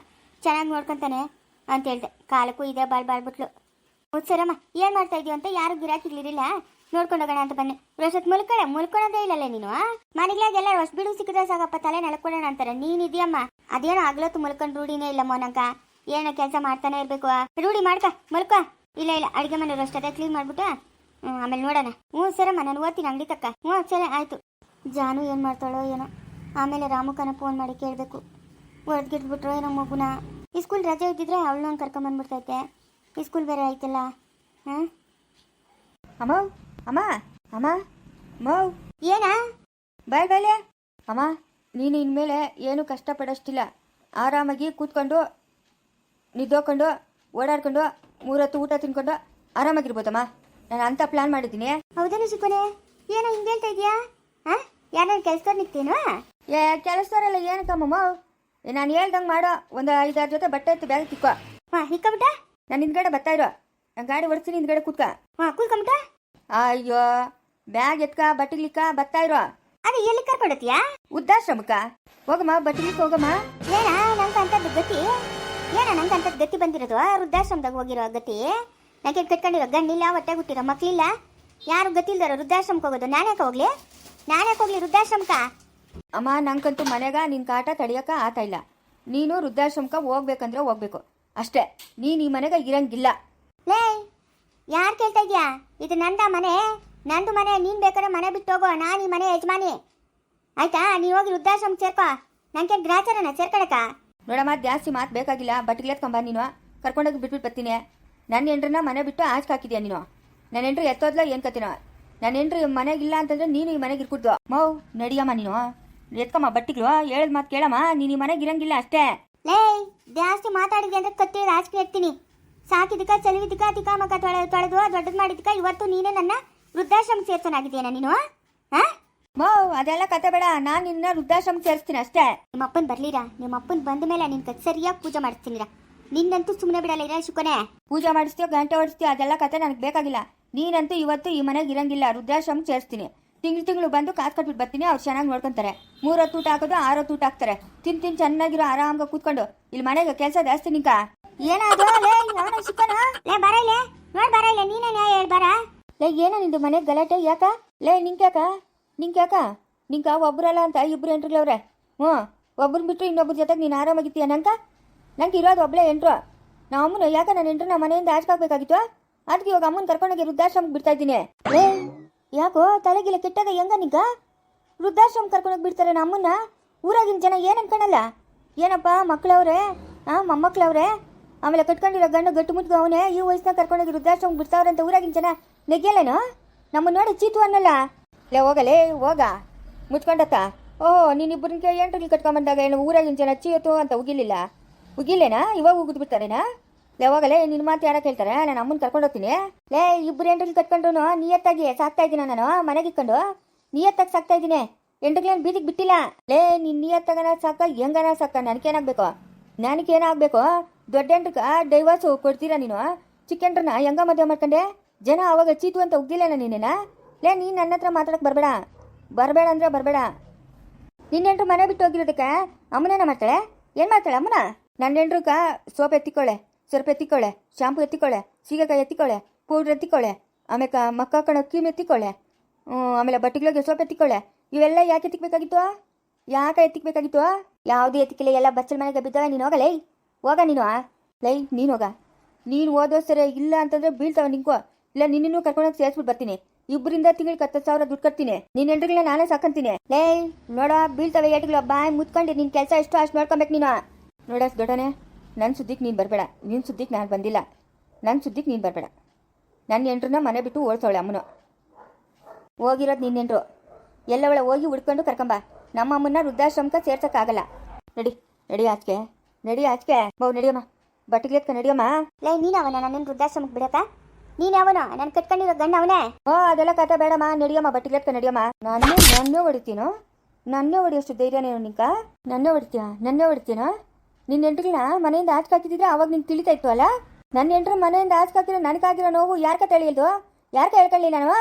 Speaker 1: ಚೆನ್ನಾಗಿ ನೋಡ್ಕೊತಾನೆ ಅಂತ ಹೇಳ್ದೆ. ಕಾಲಕ್ಕೂ ಇದೇ ಬಾಳ್ಬಿಟ್ಲು. ಹೌದು ಸರಮ್ಮ, ಏನು ಮಾಡ್ತಾ ಇದೀವಿ ಅಂತ ಯಾರು ಗಿರಾಕಿಗಳಿರಲಿಲ್ಲ, ನೋಡ್ಕೊಂಡು ಹೋಗೋಣ ಅಂತ ಬನ್ನಿ. ವರ್ಷದ ಮುಲ್ಕೊಳ್ಳೋದೇ ಇಲ್ಲಲ್ಲ ನೀನು. ಮನೆಗ್ಲಾಗೆಲ್ಲ ಹೊಸ ಬಿಡು ಸಿಕ್ಕಿದ್ರೆ ಸಾಕಪ್ಪ, ತಲೆ ನೆಲಕೊಡೋಣ ಅಂತಾರೆ. ನೀನಿದೆಯಮ್ಮ, ಅದೇನೋ ಆಗ್ಲತ್ತು ಮುಲ್ಕೊಂಡು ರೂಢಿನೇ ಇಲ್ಲ ಮೋನಂಕ. ಏನೋ ಕೆಲಸ ಮಾಡ್ತಾನೆ ಇರಬೇಕು, ರೂಢಿ ಮಾಡ್ಕ ಮುಲ್ಕ. ಇಲ್ಲ ಅಡುಗೆ ಮನೆ ಅಷ್ಟೇ ಕ್ಲೀನ್ ಮಾಡ್ಬಿಟ್ಟು ಆಮೇಲೆ ನೋಡೋಣ. ಹ್ಞೂ ಸರಮ್ಮ, ನಾನು ಓದ್ತೀನಿ ಅಂಗಡಿ ತಕ್ಕ. ಹ್ಞೂ ಸರಿ ಆಯಿತು. ಜಾನು ಏನು ಮಾಡ್ತಾಳೋ ಏನೋ. ಆಮೇಲೆ ರಾಮುಕನ ಫೋನ್ ಮಾಡಿ ಕೇಳಬೇಕು, ಹೊಡೆದ್ಗಿಟ್ಬಿಟ್ರೋ ಏನೋ ಮಗುನ. ಈ ಸ್ಕೂಲ್ ರಜೆ ಇದ್ದಿದ್ರೆ ಅವಳನ್ನ ಕರ್ಕೊಂಬಂದ್ಬಿಡ್ತೈತೆ. ಈ ಸ್ಕೂಲ್ ಬೇರೆ ಆಯ್ತಲ್ಲ. ಹಾಂ
Speaker 2: ಅಮ್ಮ ಅಮ್ಮ ಅಮ್ಮ ಮೌ
Speaker 1: ಏನಾ
Speaker 2: ಬಾಯ್ ಬಾಯ್ಲೆ ಅಮ್ಮ, ನೀನು ಇನ್ಮೇಲೆ ಏನು ಕಷ್ಟಪಡೋಷ್ಟಿಲ್ಲ. ಆರಾಮಾಗಿ ಕೂತ್ಕೊಂಡು ನಿದ್ದೋಕೊಂಡು ಓಡಾಡ್ಕೊಂಡು 3 ಹೊತ್ತು ಊಟ ತಿನ್ಕೊಂಡು ಆರಾಮಾಗಿರ್ಬೋದಮ್ಮ. ನಾನು ಅಂತ ಪ್ಲಾನ್ ಮಾಡಿದ್ದೀನಿ.
Speaker 1: ಹೌದೇನು ಚಿಕ್ಕನೆ, ಏನೋ ಹಿಂಗೆ ಹೇಳ್ತಾ ಇದೆಯಾ? ಹಾಂ ಯಾರು ಕೆಲಸದವ್ರು ನಿಂತೇನು?
Speaker 2: ಕೆಲಸದವರೆಲ್ಲ ಏನಕ್ಕಮ್ಮ, ನಾನು ಹೇಳ್ದಂಗೆ ಮಾಡೋ. ಒಂದು 5-6 ಜೊತೆ ಬಟ್ಟೆ ಎತ್ತು ಬ್ಯಾಗ್ ತಿಕ್ಕೋ.
Speaker 1: ಹಾಂ ಹಿಕ್ಕಬಿಟ್ಟ.
Speaker 2: ನಾನು ಹಿಂದ್ಗಡೆ ಬರ್ತಾ ಇರೋ, ನಾನು ಗಾಡಿ ಓಡಿಸ್ತೀನಿ, ಹಿಂದ್ಗಡೆ ಕೂತ್ಕ.
Speaker 1: ಹಾಂ ಕೂತ್ಕೊಂಬಿಟ್ಟ.
Speaker 2: ಅಯ್ಯೋ, ಬ್ಯಾಗ್ ಎತ್ಕ, ಬಟ್ಟೆಗ್ಲಿಕ್ಕ ಬರ್ತಾ ಇರೋ.
Speaker 1: ಅದು ಎಲ್ಲಿ ಕರ್ಕೊಂಡತ್ತೀಯಾ?
Speaker 2: ವೃದ್ಧಾಶ್ರಮಕ್ಕ ಹೋಗಮ್ಮ, ಬಟ್ಟೆಗ್ಲಿಕ್ಕೆ ಹೋಗಮ್ಮ.
Speaker 1: ಏನ ನಂಗೆ ಅಂತದ್ದು ಗತಿ? ಏನ ನಂಗೆ ಅಂತದ್ದು ಗತಿ ಬಂದಿರೋದು? ವೃದ್ಧಾಶ್ರಮದಾಗ ಹೋಗಿರೋ ಗತಿ? ನನಗೆ ಕಟ್ಕೊಂಡಿರೋ ಗಂಡಿಲ್ಲ, ಹೊಟ್ಟೆ ಹುಟ್ಟಿರೋ ಮಕ್ಳಿಲ್ಲ, ಯಾರು ಗತಿ ಇಲ್ದಾರೋ ವೃದ್ಧಾಶ್ರಮಕ್ಕೆ ಹೋಗೋದು? ನಾನ್ಯಾಕೆ ಹೋಗ್ಲಿ ವೃದ್ಧಾಶ್ರಮಕ್ಕ?
Speaker 2: ಅಮ್ಮ, ನಂಗಂತೂ ಮನೆಗ ನಿನ್ನ ಕಾಟ ತಡಿಯಕ್ಕ ಆತ ಇಲ್ಲ. ನೀನು ವೃದ್ಧಾಶ್ರಮಕ್ಕೆ ಹೋಗ್ಬೇಕಂದ್ರೆ ಹೋಗ್ಬೇಕು ಅಷ್ಟೇ. ನೀನು ಈ ಮನೆಗೆ ಇರಂಗಿಲ್ಲ.
Speaker 1: ಲೇ, ಯಾರು ಕೇಳ್ತಾ ಇದೆಯಾ? ಇದು ನಂದು ಮನೆ. ನೀನು ಬೇಕಾದ್ರೆ ಮನೆ ಬಿಟ್ಟು ಹೋಗೋ, ನಾನು ಈ ಮನೆ ಯಜಮಾನಿ ಆಯ್ತಾ? ನೀ ಹೋಗಿ ವೃದ್ಧಾಶ್ರಮಕ್ಕೆ ಸೇರ್ಕೋ. ನಂಗೆ ಗ್ರಾಚಾರನ ಸೇರ್ಕೊಳಕ?
Speaker 2: ನೋಡಮ್ಮ, ಜಾಸ್ತಿ ಮಾತು ಬೇಕಾಗಿಲ್ಲ. ಬಟ್ಟೆಗ್ಲೆತ್ಕೊಂಬ, ನೀನು ಕರ್ಕೊಂಡೋಗಿ ಬಿಟ್ಬಿಟ್ಟು ಬರ್ತೀನಿ. ನನ್ನ ಹೆಂಡ್ರನ್ನ ಮನೆ ಬಿಟ್ಟು ಆಚೆ ಹಾಕಿದ್ಯಾ ನೀನು? ನನ್ನ ಹೆಂಡ್ರು ಎತ್ತೋದ್ಲ ಏನು ಕತ್ತಿನೋ? ನನ್ನ ಹೆಂಡ್ರು ಮನೆಗಿಲ್ಲ ಅಂತಂದ್ರೆ ನೀನು ಈ ಮನೆಗೆ ಇರ್ಕೂಡ್ದು. ಮೌ ನಡಿಯಮ್ಮ, ನೀನು ಎತ್ಕಮ್ಮ ಬಟ್ಟಿಗಳು. ಹೇಳದ್ ಮಾತು ಕೇಳಮ್ಮ, ನೀನು ಈ ಮನೆಗೆ ಇರಂಗಿಲ್ಲ ಅಷ್ಟೇ.
Speaker 1: ಲೇ, ಜಾಸ್ತಿ ಮಾತಾಡಿದ್ದೆ ಅಂದ್ರೆ ಕತ್ತಿ ರಾಜಕೀಯ ಇರ್ತೀನಿ. ಸಾಕಿದಕ್ಕ ಚಲಿವಿದಕ್ಕ ತಿಕ್ಕ ಮಕ್ಕ ತೊಳೆದು ದೊಡ್ಡದು ಮಾಡಿದಕ್ಕ ಇವತ್ತು ನೀನೇ ನನ್ನ ವೃದ್ಧಾಶ್ರಮಕ್ಕೆ ಸೇರ್ಸೋನಾಗಿದೆಯಾ ನೀನು? ಹಾಂ
Speaker 2: ಮೌ ಅದೆಲ್ಲ ಕತೆ ಬೇಡ. ನಾನು ನಿನ್ನ ವೃದ್ಧಾಶ್ರಮಕ್ಕೆ ಸೇರಿಸ್ತೀನಿ ಅಷ್ಟೇ.
Speaker 1: ನಿಮ್ಮ ಅಪ್ಪನ ಬರ್ಲಿರಾ? ನಿಮ್ಮ ಅಪ್ಪನ ಬಂದ ಮೇಲೆ ನಿನ್ ಕತ್ ಸರಿಯಾಗಿ ಪೂಜೆ ಮಾಡಿಸ್ತೀನಿರಾ. ನಿನ್ನಂತೂ ಸುಮ್ಮನೆ ಬಿಡಲ್ಲ ಇರ ಶುಕನೆ.
Speaker 2: ಪೂಜೆ ಮಾಡಿಸ್ತೀಯೋ ಗಂಟೆ ಹೊಡಿಸ್ತೀಯೋ ಅದೆಲ್ಲ ಕತೆ ನನಗೆ ಬೇಕಾಗಿಲ್ಲ. ನೀನಂತೂ ಇವತ್ತು ಈ ಮನೆಗೆ ಇರಂಗಿಲ್ಲ. ವೃದ್ಧಾಶ್ರಮಕ್ಕೆ ಸೇರಿಸ್ತೀನಿ. ತಿಂಗಳು ಬಂದು ಕಾಸು ಕಟ್ಬಿಟ್ಟು ಬರ್ತೀನಿ. ಅವ್ರು ಚೆನ್ನಾಗಿ ನೋಡ್ಕೊಂತಾರೆ. 3 ಹೊತ್ತು ಊಟ ಹಾಕೋದು, 6 ಹೊತ್ತು ಊಟ ಹಾಕ್ತಾರೆ. ತಿಂದು ಚೆನ್ನಾಗಿರೋ ಆರಾಮಾಗಿ ಕೂತ್ಕೊಂಡು. ಇಲ್ಲಿ ಮನೆಗೆ ಕೆಲಸ ಜಾಸ್ತಿ ನಿಂಕ.
Speaker 1: ಏನಾದ್ರು ಲೇ ಅವನ ಶುಕನ? ಲೇ ಬರ ಇಲ್ಲೇ ನೋಡಿ, ಬರ ಇಲ್ಲೇ ನೀನೇ ನ್ಯಾಯ ಹೇಳಿ ಬರ.
Speaker 2: ಲೇ, ಏನೋ ನಿಂದು ಮನೆಗೆ ಗಲಾಟೆ ಯಾಕ? ಲೇ, ನಿಂಕ ಒಬ್ರಲ್ಲ ಅಂತ 2 ಹೆಂಡ್ರುಗಳವ್ರೆ. ಹ್ಞೂ, ಒಬ್ರನ್ನ ಬಿಟ್ಟರು ಇನ್ನೊಬ್ರ ಜೊತೆಗೆ ನೀನು ಆರಾಮಾಗಿತ್ತೀಯ? ನಂಗೆ ಇರೋದು ಒಬ್ಬಳೇ ಹೆಂಡ್ರು. ನಮ್ಮ ಅಮ್ಮನ ಯಾಕೆ ನನ್ನ ಹೆಂಡ್ರು ನಮ್ಮ ಮನೆಯಿಂದ ಆಚೆಕಾಗಬೇಕಾಗಿತ್ತು. ಅದಕ್ಕೆ ಇವಾಗ ಅಮ್ಮನ ಕರ್ಕೊಂಡೋಗಿ ವೃದ್ಧಾಶ್ರಮಕ್ಕೆ ಬಿಡ್ತಾ ಇದ್ದೀನಿ. ಲೇ, ಯಾಕೋ ತಲೆಗಿಲ್ಲ ಕೆಟ್ಟಾಗ ಹೆಂಗ ನಿಂಗ? ವೃದ್ಧಾಶ್ರಮ ಕರ್ಕೊಂಡೋಗಿ ಬಿಡ್ತಾರೆ ನಮ್ಮನ್ನ? ಊರಾಗಿನ ಜನ ಏನು ಅನ್ಕೊಳಲ್ಲ? ಏನಪ್ಪ ಮಕ್ಕಳವ್ರೆ, ಮೊಮ್ಮಕ್ಕಳವ್ರೆ, ಆಮೇಲೆ ಕಟ್ಕೊಂಡಿರೋ ಗಂಡು ಗಟ್ಟು ಮುಟ್ಗು ಅವನೇ ಈ ವಯಸ್ಸಿನಾಗ ಕರ್ಕೊಂಡೋಗಿ ವೃದ್ಧಾಶ್ರಮಕ್ಕೆ ಬಿಡ್ತಾವ್ರೆ ಅಂತ ಊರಾಗಿನ ಜನ ನೆಗೆಯಲ್ಲೇನೋ? ನಮ್ಮನ್ನ ನೋಡಿ ಚೀತು ಅನ್ನಲ್ಲ. ಲೇ ಹೋಗಲೇ ಹೋಗ ಮುಚ್ಕೊಂಡಕ್ಕ. ಓಹೋ, ನೀನಿಬ್ಬರನ್ನ ಎಂಟ್ರಲ್ಲಿ ಕಟ್ಕೊಂಬಂದಾಗ ಏನು ಊರಾಗಿನ ಜನ ಚೀತು ಅಂತ ಉಗಿಲೇನಾ? ಇವಾಗ ಉಗಿದು ಬಿಡ್ತಾರೇನಾ? ಲೇ ಹೋಗಲೇ, ನಿನ್ನ ಮಾತು ಯಾರ ಕೇಳ್ತಾರೆ? ನಾನು ಅಮ್ಮನ ಕರ್ಕೊಂಡು ಹೋಗ್ತೀನಿ. ಲೇ, 2 ಹೆಂಡ್ರಲ್ಲಿ ಕಟ್ಕೊಂಡ್ರು ನಿಯತ್ತಾಗಿ ಸಾಕ್ತಾ ಇದ್ದೀನಿ. ನಾನು ಮನೆಗೆ ಇಟ್ಕೊಂಡು ನಿಯತ್ತಾಗಿ ಸಾಕ್ತಾ ಇದ್ದೀನಿ. ಹೆಂಡ್ರುಗಳೇನು ಬೀದಿಗೆ ಬಿಟ್ಟಿಲ್ಲ. ಲೇ, ನಿನ್ನ ನಿಯತ್ತಾಗನ ಸಾಕ ಹೆಂಗನ ಸಾಕ? ನನಗೇನಾಗಬೇಕು? ದೊಡ್ಡ ಹೆಂಡ್ರಗ ಡೈವರ್ಸು ಕೊಡ್ತೀರಾ ನೀನು? ಚಿಕ್ಕ ಹೆಂಡ್ರನ್ನ ಹೆಂಗ ಮದುವೆ ಮಾಡ್ಕೊಂಡೆ? ಜನ ಅವಾಗ ಚೀತು ಅಂತ ಉಗ್ದಿಲ್ಲೇನ ನೀನೇನ? ಲೇ, ನೀನು ನನ್ನ ಹತ್ರ ಮಾತಾಡಕ್ಕೆ ಬರಬೇಡ ಅಂದ್ರೆ ಬರಬೇಡ. ನಿನ್ನ ಹೆಂಡ್ರು ಮನೆ ಬಿಟ್ಟು ಹೋಗಿರೋದಕ್ಕೆ ಅಮ್ಮನೇನ ಮಾಡ್ತಾಳೆ? ಏನು ಮಾಡ್ತಾಳೆ ಅಮ್ಮನ? ನನ್ನ ಹೆಂಡ್ರಗ ಸೋಪ್ ಎತ್ತಿಕೊಳ್ಳೆ, ಸರ್ಪ್ ಎತ್ತಿಕೊಳ್ಳೆ, ಶಾಂಪು ಎತ್ತಿಕೊಳ್ಳೆ, ಸೀಗೆಕಾಯಿ ಎತ್ತಿಕೊಳ್ಳೆ, ಪೌಡ್ರ್ ಎತ್ತಿಕೊಳ್ಳೆ, ಆಮೇಲೆ ಮಕ್ಕ ಕಣ ಕ್ರೀಮ್ ಎತ್ತಿಕೊಳ್ಳೆ, ಆಮೇಲೆ ಬಟ್ಟೆಗಳಿಗೆ ಸೋಪ್ ಎತ್ತಿಕೊಳ್ಳೆ. ಇವೆಲ್ಲ ಯಾಕೆ ಎತ್ತಿಕ್ಬೇಕಾಗಿತ್ತು? ಯಾವುದು ಎತ್ತಿಕ್ಕಿಲ್ಲ, ಎಲ್ಲ ಬಚ್ಚಲ ಮನೆಗೆ ಬಿದ್ದಾವೆ. ನೀನು ಹೋಗಲೇ, ಹೋಗ ನೀನು. ಲೈ, ನೀನು ಹೋಗ. ನೀನು ಓದೋ ಸರಿ ಇಲ್ಲ ಅಂತಂದ್ರೆ ಬೀಳ್ತಾವ ನಿಂಕೋ. ಇಲ್ಲ ನಿನ್ನೂ ಕರ್ಕೊಂಡೋಗಿ ಸೇರಿಸ್ಬಿಟ್ಟು ಬರ್ತೀನಿ. 2ರಿಂದ ತಿಂಗಳಿಗೆ 10,000 ದುಡ್ಡು ಕಟ್ತೀನಿ. ನಿನ್ನ ಹೆಂಡ್ರಿಗಳನ್ನ ನಾನೇ ಸಾಕಂತೀನಿ. ಲೇ ನೋಡ, ಬೀಳ್ತವೆ ಏಟಿಗಳು. ಬಾಯ್ ಮುತ್ಕೊಂಡು ನಿನ್ನ ಕೆಲಸ ಎಷ್ಟು ಅಷ್ಟು ನೋಡ್ಕೊಬೇಕು ನೀನು. ನೋಡಸ್ ದೊಡ್ಡನೆ, ನನ್ನ ಸುದ್ದಿಗೆ ನೀನು ಬರಬೇಡ. ನಿನ್ನ ಸುದ್ದಿಗೆ ನಾನು ಬಂದಿಲ್ಲ. ನನ್ನ ಸುದ್ದಿಗೆ ನೀನು ಬರಬೇಡ. ನನ್ನ ಹೆಂಡ್ರನ್ನ ಮನೆ ಬಿಟ್ಟು ಓಡಿಸೋಳೆ ಅಮ್ಮನು. ಹೋಗಿರೋದು ನಿನ್ನ ಹೆಂಡ್ರು. ಎಲ್ಲವಳ ಹೋಗಿ ಹುಡ್ಕೊಂಡು ಕರ್ಕೊಂಬ. ನಮ್ಮ ಅಮ್ಮನ್ನ ವೃದ್ಧಾಶ್ರಮಕ್ಕೆ ಸೇರ್ಸೋಕ್ಕಾಗಲ್ಲ. ನಡಿ ಆಚೆಗೆ ಬೌ, ನಡಿಯಮ್ಮ. ಬಟ್ಟೆಗೆ ನಡಿಯಮ್ಮ.
Speaker 1: ಲೇ, ನೀನು ಅವನ ನನ್ನ ವೃದ್ಧಾಶ್ರಮಕ್ಕೆ ಬಿಡಕ? ನೀನು ಅವನು ನಾನು ಕಟ್ಕೊಂಡಿರೋ ಗಂಡ ಅವನೇ?
Speaker 2: ಅದೆಲ್ಲ ಕತೆ ಬೇಡಮ್ಮ. ನಡಿಯಮ್ಮ, ಬಟ್ಟೆಗೆ ನಡಿಯಮ್ಮ. ನನ್ನೇ ಹೊಡಿತೀನೋ? ನನ್ನೇ ಹೊಡಿಯೋಷ್ಟು ಧೈರ್ಯನೇನು ನಿಂಕ? ನನ್ನೇ ಹೊಡಿತೀನೋ? ನಿನ್ನ ಹೆಂಡ್ರನ್ನ ಮನೆಯಿಂದ ಆಚೆ ಹಾಕಿದ್ರೆ ಅವಾಗ ನಿಂಗೆ ತಿಳಿತಾ ಇತ್ತು ಅಲ್ಲ? ನನ್ನ ಹೆಂಡ್ರು ಮನೆಯಿಂದ ಆಚೆ ಹಾಕಿರೋ ನನಗಾಗಿರೋ ನೋವು ಯಾರ್ಕ ತಿಳಿಯೋದು? ಯಾರ್ಕ ಹೇಳ್ಕೊಳ್ಳಿ ನಾನು?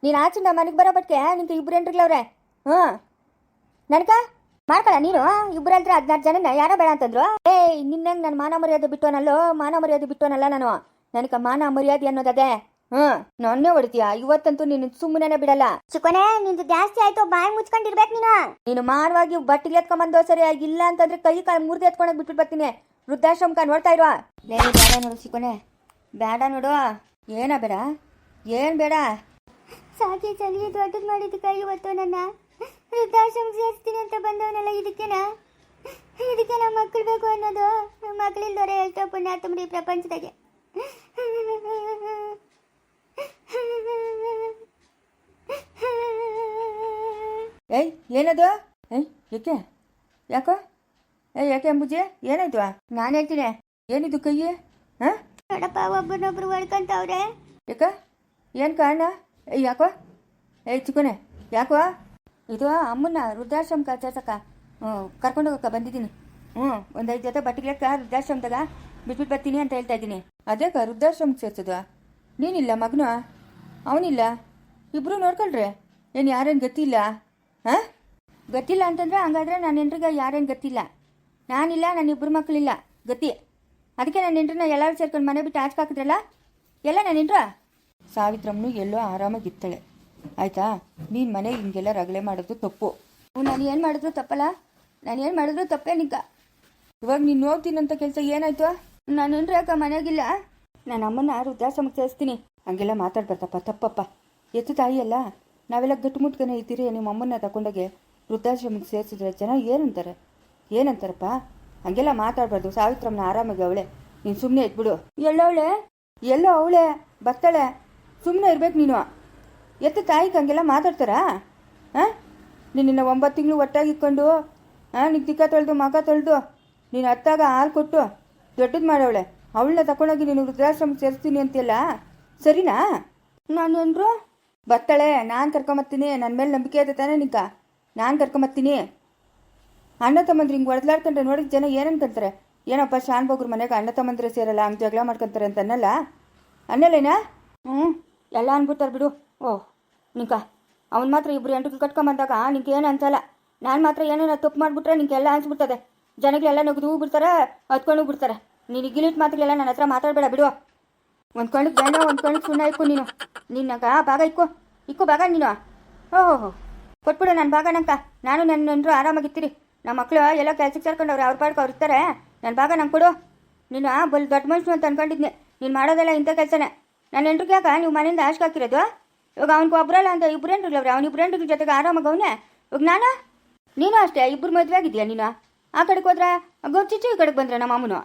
Speaker 2: ನೀನು ಆಚಿಂದ ಮನೆಗೆ ಬರೋ ಬಟ್ಕೆ ನಿಂಗೆ ಇಬ್ಬರು ಎಂಟ್ರಿಗ್ಲವ್ರೆ. ಹ್ಞೂ ನನ್ಕ ಮಾಡ್ಕೊಳ ನೀನು ಇಬ್ಬರು ಅಂದ್ರೆ 16 ಜನನ ಯಾರೋ ಬೇಡ ಅಂತಂದ್ರು. ನಿನ್ನಂಗೆ ನಾನು ಮಾನ ಮರ್ಯಾದೆ ಬಿಟ್ಟೋನಲ್ಲೋ, ಮಾನ ಮರ್ಯಾದೆ ಬಿಟ್ಟೋನಲ್ಲ ನಾನು. ನನಗೆ ಮಾನ ಮರ್ಯಾದೆ ಅನ್ನೋದದೇ. ನನ್ನೇ ಹೊಡಿತೀಯ ಇವತ್ತಂತೂ ನೀನು ಸುಮ್ಮನೆ ಬಿಡಲ್ಲ.
Speaker 1: ಚಿಕ್ಕೋನೆ ನಿಂದು ಜಾಸ್ತಿ ಆಯ್ತು, ಬಾಯಿ ಮುಚ್ಕೊಂಡಿರ್ಬೇಕು
Speaker 2: ನೀನು ಮಾನವಾಗಿ ಬಟ್ಟಿಗೆ ಎತ್ಕೊಂಬಂದು ಸರಿ ಇಲ್ಲ ಅಂತಂದ್ರೆ ಕೈ ಕಾಲು ಮುರಿದು ಎತ್ಕೊಂಡೋಗಿ ಬಿಟ್ಬಿಟ್ಟು ಬರ್ತೀನಿ. ವೃದ್ಧಾಶ್ರಮಕ್ಕ ನೋಡ್ತಾ ಇರುವ. ಬೇಡ ನೋಡು ಚಿಕ್ಕೋನೆ, ಬೇಡ ನೋಡು. ಏನ ಬೇಡ, ಏನು ಬೇಡ.
Speaker 1: ಸಾಕಿ ಚಲಿ ದೊಡ್ಡದು ಮಾಡಿದ್ದಕ್ಕ ಇವತ್ತು ನನ್ನ ವೃದ್ಧಾಶ್ರಮ ಸೇರಿಸ್ತೀನಿ ಅಂತ ಬಂದವನಲ್ಲ. ಇದಕ್ಕೆ ನಮ್ಮ ಮಕ್ಕಳು ಬೇಕು ಅನ್ನೋದು. ಮಕ್ಕಳಿಲ್ದವ್ರೆ ಎಷ್ಟೋ ಪುಣ್ಯಾತ್ಮರಿ ಪ್ರಪಂಚದಾಗೆ.
Speaker 2: ಏಯ್ ಏನದು? ಏಕೆ ಯಾಕೋ? ಯಾಕೆ ಅಂಬುಜಿ ಏನಾಯ್ತು? ನಾನು ಹೇಳ್ತೀನಿ. ಏನಿದು ಕೈ? ಹಾಂ
Speaker 1: ನೋಡಪ್ಪ, ಒಬ್ಬರನ್ನೊಬ್ರು ಹೊಡ್ಕೊಂತವ್ರೆ.
Speaker 2: ಯಾಕ? ಏನು ಕಾರಣ? ಯಾಕೋ? ಚಿಕ್ಕೋನೆ ಯಾಕೋ? ಇದು ಅಮ್ಮನ್ನ ವೃದ್ಧಾಶ್ರಮಕ್ಕೆ ಸೇರ್ಸಕ್ಕ ಕರ್ಕೊಂಡೋಗಕ್ಕ ಬಂದಿದ್ದೀನಿ. ಒಂದು 5 ಜೊತೆ ಬಟ್ಟೆಗಳಕ್ಕ ವೃದ್ಧಾಶ್ರಮದಾಗ ಬಿಟ್ಬಿಟ್ಟು ಬರ್ತೀನಿ ಅಂತ ಹೇಳ್ತಾ ಇದ್ದೀನಿ. ಅದೇ ವೃದ್ಧಾಶ್ರಮಕ್ಕೆ ಸೇರ್ಸೋದು. ನೀನಿಲ್ಲ, ಮಗನು ಅವನಿಲ್ಲ, ಇಬ್ಬರು ನೋಡ್ಕೊಳ್ರಿ. ಏನು ಯಾರೇನು ಗೊತ್ತಿಲ್ಲ? ಹಾಂ ಗೊತ್ತಿಲ್ಲ ಅಂತಂದ್ರೆ ಹಂಗಾದ್ರೆ ನನ್ನ ಹೆಂಡ್ರಿಗೆ ಯಾರೇನು ಗೊತ್ತಿಲ್ಲ. ನಾನಿಲ್ಲ, ನನ್ನ ಇಬ್ಬರು ಮಕ್ಕಳಿಲ್ಲ ಗತಿ. ಅದಕ್ಕೆ ನನ್ನ ಹೆಂಡ್ರನ್ನ ಎಲ್ಲರೂ ಸೇರ್ಕೊಂಡು ಮನೆ ಬಿಟ್ಟು ಆಚೆ ಹಾಕಿದ್ರಲ್ಲ. ಎಲ್ಲ ನನ್ನ ಹೆಂಡ್ರ ಸಾವಿತ್ರಮ್ಮನು ಎಲ್ಲೋ ಆರಾಮಾಗಿರ್ತಾಳೆ ಆಯಿತಾ. ನೀನು ಮನೆ ಹಿಂಗೆಲ್ಲ ರಗಳೆ ಮಾಡೋದು ತಪ್ಪು. ನಾನು ಏನು ಮಾಡಿದ್ರು ತಪ್ಪಲ್ಲ, ನಾನು ಏನು ಮಾಡಿದ್ರು ತಪ್ಪೇ ನಿಂಕ. ಇವಾಗ ನೀನು ನೋಡ್ತೀನಂತ ಕೆಲಸ ಏನಾಯ್ತು? ನಾನು ಹೆಂಡ್ರೆ ಯಾಕೆ ಮನೆಯಾಗಿಲ್ಲ? ನನ್ನ ಅಮ್ಮನ ವೃದ್ಧಾಶ್ರಮಕ್ಕೆ ಸೇರಿಸ್ತೀನಿ. ಹಂಗೆಲ್ಲ ಮಾತಾಡ್ಬಾರ್ದಪ್ಪ, ತಪ್ಪಪ್ಪ. ಎತ್ತು ತಾಯಿಯಲ್ಲ, ನಾವೆಲ್ಲ ಗಟ್ಟುಮುಟ್ಕನೇ ಇದ್ದೀರಿ. ನಿಮ್ಮ ಅಮ್ಮನ್ನ ತಗೊಂಡೋಗಿ ವೃದ್ಧಾಶ್ರಮಕ್ಕೆ ಸೇರಿಸಿದ್ರೆ ಜನ ಏನಂತಾರಪ್ಪ? ಹಂಗೆಲ್ಲ ಮಾತಾಡಬಾರ್ದು. ಸಾವಿತ್ರಮ್ಮನ ಆರಾಮಾಗಿ ಅವಳೆ, ನೀನು ಸುಮ್ಮನೆ ಇದ್ಬಿಡು. ಎಲ್ಲೋ ಅವಳೆ ಬರ್ತಾಳೆ, ಸುಮ್ಮನೆ ಇರ್ಬೇಕು ನೀನು. ಎತ್ತು ತಾಯಿಗೆ ಹಂಗೆಲ್ಲ ಮಾತಾಡ್ತಾರಾ? ಹಾಂ ನಿನ್ನ 9 ತಿಂಗಳು ಒಟ್ಟಾಗಿಕ್ಕೊಂಡು ನಿಂಗೆ ತಿಕ್ಕ ತೊಳೆದು ಮಗ ತೊಳೆದು ನೀನು ಅತ್ತಾಗ ಹಾಲು ಕೊಟ್ಟು ದೊಡ್ಡದು ಮಾಡವಳೆ. ಅವಳನ್ನ ತಗೊಂಡೋಗಿ ನೀನು ವೃದ್ಧಾಶ್ರಮಕ್ಕೆ ಸೇರಿಸ್ತೀನಿ ಅಂತೆಲ್ಲ ಸರಿನಾ? ನಾನು ಅಂದರು ಬರ್ತಾಳೆ, ನಾನು ಕರ್ಕೊಂಬರ್ತೀನಿ. ನನ್ನ ಮೇಲೆ ನಂಬಿಕೆ ಇದೆ ತಾನೇ ನಿಂಕ? ನಾನು ಕರ್ಕೊಂಬರ್ತೀನಿ. ಅಣ್ಣ ತಮ್ಮಂದ್ರೆ ಹಿಂಗೆ ಹೊಡೆದಾಡ್ಕೊಂಡ್ರೆ ನೋಡಿದ ಜನ ಏನಂತಾರೆ? ಏನಪ್ಪ ಶಾನ್ ಬೋಗ್ರ ಮನೆಗೆ ಅಣ್ಣ ತಮ್ಮಂದ್ರೆ ಸೇರಲ್ಲ, ಹಂಗೆ ಜಗಳ ಮಾಡ್ಕೊತಾರೆ ಅಂತ ಅನ್ನಲ್ಲೇನಾ? ಎಲ್ಲ ಅನ್ಬಿಡ್ತಾರೆ ಬಿಡು. ನಿಂಕ ಅವ್ನು ಮಾತ್ರ ಇಬ್ಬರು ಎಂಟು ಕಟ್ಕೊಂಬಂದಾಗ ನಿಂಗೆ ಏನು ಅನ್ಸಲ್ಲ. ನಾನು ಮಾತ್ರ ಏನೇನೋ ತಪ್ಪು ಮಾಡಿಬಿಟ್ರೆ ನಿಂಗೆ ಎಲ್ಲ ಅನ್ಸ್ಬಿಡ್ತದೆ. ಜನಗಳೆಲ್ಲ ನಗದು ಬಿಡ್ತಾರೆ, ಹತ್ಕೊಂಡು ಬಿಡ್ತಾರೆ. ನೀನು ಗಿಲಿಟ್ ಮಾತುಗಳೆಲ್ಲ ನನ್ನ ಹತ್ರ ಮಾತಾಡಬೇಡ ಬಿಡು. ಒಂದು ಕಣ್ಣಿಗೆ ಬೇಡ, ಒಂದು ಕಣ್ಣಿಗೆ ಸುಣ್ಣ ಇಕ್ಕು ನೀನು. ನಿನ್ನಗ ಭಾಗ ಇಕ್ಕು ಭಾಗ ನೀನು. ಕೊಟ್ಬಿಡು ನನ್ನ ಭಾಗ ನಂಕ. ನಾನು ನನ್ನ ನೆಂಟರು ಆರಾಮಾಗಿರ್ತೀರಿ. ನಮ್ಮ ಮಕ್ಕಳು ಎಲ್ಲ ಕೆಲ್ಸಕ್ಕೆ ಸೇರ್ಕೊಂಡವ್ರು, ಅವ್ರ ಪಾಡ್ಗೆ ಅವ್ರು ಇರ್ತಾರೆ. ನನ್ನ ಭಾಗ ನಂಗೆ ಕೊಡು. ನೀನು ಬಲ್ ದೊಡ್ಡ ಮನುಷ್ಯನು ಅಂತ ಅನ್ಕೊಂಡಿದ್ನಿ. ನೀನು ಮಾಡೋದೆಲ್ಲ ಇಂಥ ಕೆಲಸನೇ. ನನ್ನ ಹೆಂಡ್ರಿಗೆ ಯಾಕೆ ನೀವು ಮನೆಯಿಂದ ಆಶ್ಕೆ ಹಾಕಿರೋದು? ಇವಾಗ ಅವ್ನಿಗೆ ಒಬ್ಬರಲ್ಲ ಅಂತ ಇಬ್ಬರು ಹೆಂಡ್ರಿಗ್ಲವ್ರೆ. ಅವ್ನು ಇಬ್ಬರು ಹೆಂಡ್ರ ಜೊತೆಗೆ ಆರಾಮಾಗ ಅವನೇ. ಇವಾಗ ನೀನು ಅಷ್ಟೇ ಇಬ್ಬರು ಮದುವೆ ಆಗಿದ್ಯಾ ನೀನು? ಆ ಕಡೆಗೆ ಹೋದ್ರೆ ಗೊತ್ತಿಚ್ಚು, ಈ ಕಡೆಗೆ ಬಂದ್ರೆ ನಮ್ಮ ಅಮ್ಮನು.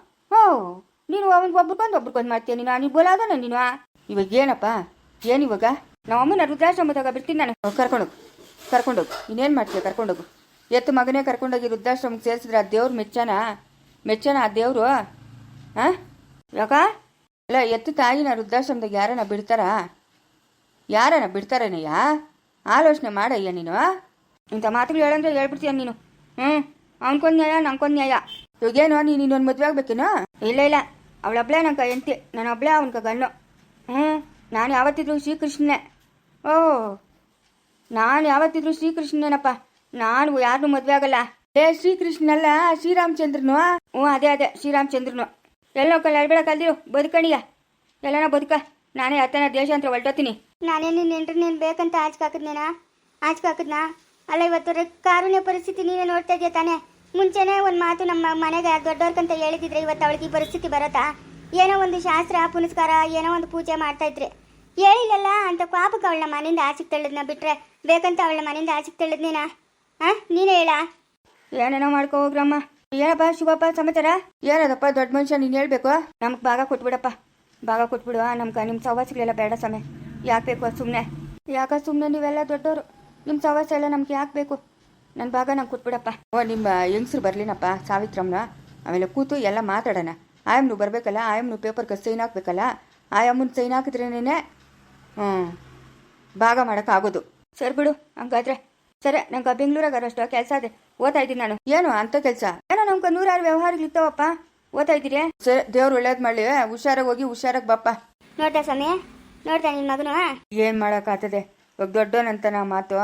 Speaker 2: ನೀನು ಅವನಿಗೆ ಒಬ್ರಿಗೊಂದು ಮಾಡ್ತೀಯ ನೀನು. ನೀವು ಬೋಲಾದನ ನೀನು. ಇವಾಗ ಏನಪ್ಪ ಏನಿವಾಗ? ನಮ್ಮ ಅಮ್ಮನ ವೃದ್ಧಾಶ್ರಮದಾಗ ಬಿಡ್ತೀನಿ ನಾನು. ಕರ್ಕೊಂಡೋಗು. ಇನ್ನೇನು ಮಾಡ್ತೀಯ? ಕರ್ಕೊಂಡೋಗು. ಎತ್ತು ಮಗನೇ ಕರ್ಕೊಂಡೋಗಿ ವೃದ್ಧಾಶ್ರಮಕ್ಕೆ ಸೇರಿಸಿದ್ರೆ ಆ ದೇವ್ರು ಮೆಚ್ಚನ ಆ ದೇವರು. ಹಾಂ ಯಾಕ ಅಲ್ಲ, ಎತ್ತು ತಾಯಿನ ವೃದ್ಧಾಶ್ರಮದಾಗ ಯಾರನ ಬಿಡ್ತಾರೇನಯ್ಯ? ಆಲೋಚನೆ ಮಾಡಯ್ಯ ನೀನು. ಇಂಥ ಮಾತುಗಳು ಹೇಳಂದ್ರೆ ಹೇಳ್ಬಿಡ್ತೀಯ ನೀನು. ಅವನ್ಕೊಂದು ನ್ಯಾಯ, ನಂಗೊಂದು ನ್ಯಾಯ. ಇವಾಗೇನೋ ನೀನು ಇನ್ನೊಂದು ಮದುವೆ ಆಗ್ಬೇಕೇನೋ? ಇಲ್ಲ, ಅವಳೊಬ್ಳೇ ನಂಗೆ ಎಂತಿ, ನಾನು ಒಬ್ಳೇ ಅವನ್ಕ ಗಣ್ಣು. ನಾನು ಯಾವತ್ತಿದ್ರು ಶ್ರೀಕೃಷ್ಣನೇ. ನಾನು ಯಾವತ್ತಿದ್ರು ಶ್ರೀಕೃಷ್ಣನೇನಪ್ಪ. ನಾನು ಯಾರನ್ನೂ ಮದುವೆ ಆಗಲ್ಲ. ಶ್ರೀಕೃಷ್ಣನಲ್ಲ, ಶ್ರೀರಾಮಚಂದ್ರನು. ಅದೇ ಶ್ರೀರಾಮಚಂದ್ರನು. ಎಲ್ಲ ಕಲ್ಬೇಡ ಕಲ್ದಿರು, ಬದುಕಣಿಯ ಎಲ್ಲನ ಬದುಕ. ನಾನೇ ಅತ್ತನ ದೇಶಾಂತರ ಹೊರಟೋತೀನಿ.
Speaker 1: ನಾನೇ ನಿನ್ನ ನೆಂಟ್ರು ನೀನು ಬೇಕಂತ ಆಚ್ಕಾಕದ್ನಾ? ಅಲ್ಲ, ಇವತ್ತು ಕಾರುಣ್ಯ ಪರಿಸ್ಥಿತಿ ನೀನೇ ನೋಡ್ತಾ ಇದೆಯಾ ತಾನೇ? ಮುಂಚೆನೇ ಒಂದು ಮಾತು ನಮ್ಮ ಮನೆಗೆ ದೊಡ್ಡವ್ರಕಂತ ಹೇಳಿದಿದ್ರೆ ಇವತ್ತು ಅವಳಿಗೆ ಈ ಪರಿಸ್ಥಿತಿ ಬರತ್ತಾ? ಏನೋ ಒಂದು ಶಾಸ್ತ್ರ ಪುನಸ್ಕಾರ, ಏನೋ ಒಂದು ಪೂಜೆ ಮಾಡ್ತಾ ಇದ್ರೆ ಹೇಳಿಲ್ಲಲ್ಲ ಅಂತ ಪಾಪಕ್ಕೆ ಅವಳನ್ನ ಮನೆಯಿಂದ ಆಚೆಗೆ ತಳ್ಳದ್ನ ಬಿಟ್ರೆ ಬೇಕಂತ ಅವಳನ್ನ ಮನೆಯಿಂದ ಆಚೆಗೆ ತಳ್ಳದ್ನೇನಾ? ನೀನೇ ಹೇಳ.
Speaker 2: ಏನೇನೋ ಮಾಡ್ಕೋ ಹೋಗ್ರಮ್ಮ. ಏನಪ್ಪ ಶಿವಪ್ಪ ಸಮಾಚಾರ? ಏನದಪ್ಪ ದೊಡ್ಡ ಮನುಷ್ಯ, ನೀನು ಹೇಳ್ಬೇಕು. ನಮ್ಗೆ ಭಾಗ ಕೊಟ್ಬಿಡಪ್ಪ, ಭಾಗ ಕೊಟ್ಬಿಡು. ನಮ್ಗೆ ನಿಮ್ಮ ಸವಾಸಿಗಳೆಲ್ಲ ಬೇಡ ಸಮಯ. ಯಾಕೆ ಬೇಕು ಸುಮ್ಮನೆ? ಸುಮ್ಮನೆ ನೀವೆಲ್ಲ ದೊಡ್ಡವರು, ನಿಮ್ಮ ಸವಾಸ ಎಲ್ಲ ನಮ್ಗೆ ಯಾಕೆ ಬೇಕು? ನನ್ನ ಭಾಗ ನಂಗೆ ಕೊಟ್ಬಿಡಪ್ಪ. ನಿಮ್ಮ ಹೆಂಗಸ್ರು ಬರ್ಲಿನಪ್ಪ ಸಾವಿತ್ರಮ್ಮನ. ಆಮೇಲೆ ಕೂತು ಎಲ್ಲ ಮಾತಾಡೋಣ. ಆಯಮ್ಮನು ಬರಬೇಕಲ್ಲ, ಆಯಮ್ಮನು ಪೇಪರ್ಗೆ ಸೈನ್ ಹಾಕ್ಬೇಕಲ್ಲ. ಆಯಮ್ಮನ ಸೈನ್ ಹಾಕಿದ್ರೇನೆ ಭಾಗ ಮಾಡೋಕ್ಕಾಗೋದು. ಸರಿ ಬಿಡು ಹಂಗಾದ್ರೆ. ಸರಿ, ನಂಗೆ ಬೆಂಗಳೂರಾಗ ಅಷ್ಟು ಕೆಲಸ ಅದೇ, ಓದ್ತಾ ಇದ್ದೀನಿ ನಾನು. ಏನು ಅಂತ ಕೆಲಸ? ಏನೋ ನಮ್ಗೆ 106 ವ್ಯವಹಾರಗಳಿರ್ತಾವಪ್ಪ, ಓದ್ತಾ ಇದ್ದೀರಿ. ಸರಿ, ದೇವ್ರು ಒಳ್ಳೇದು ಮಾಡಲಿ. ಹುಷಾರಾಗಿ ಹೋಗಿ ಹುಷಾರಾಗಿ ಬಾಪ್ಪ.
Speaker 1: ನೋಡ್ತಾ ಸ್ವಾಮಿ, ನೋಡ್ತಾ ನಿನ್ನ ಮಗನು
Speaker 2: ಏನು ಮಾಡೋಕ್ಕಾಗ್ತದೆ? ಇವಾಗ ದೊಡ್ಡವನಂತನ ಮಾತು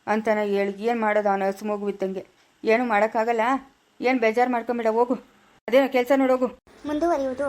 Speaker 2: ಅಂತಾನ ಹೇಳಿ ಏನು ಮಾಡೋದು ಅವನ ಹಸು ಮಗುವಿದ್ದಂಗೆ ಏನು ಮಾಡೋಕ್ಕಾಗಲ್ಲ. ಏನು ಬೇಜಾರು ಮಾಡ್ಕೊಂಬೇಡ, ಹೋಗು. ಅದೇನೋ ಕೆಲಸ ನೋಡೋಗು.
Speaker 1: ಮುಂದುವರಿಯುವುದು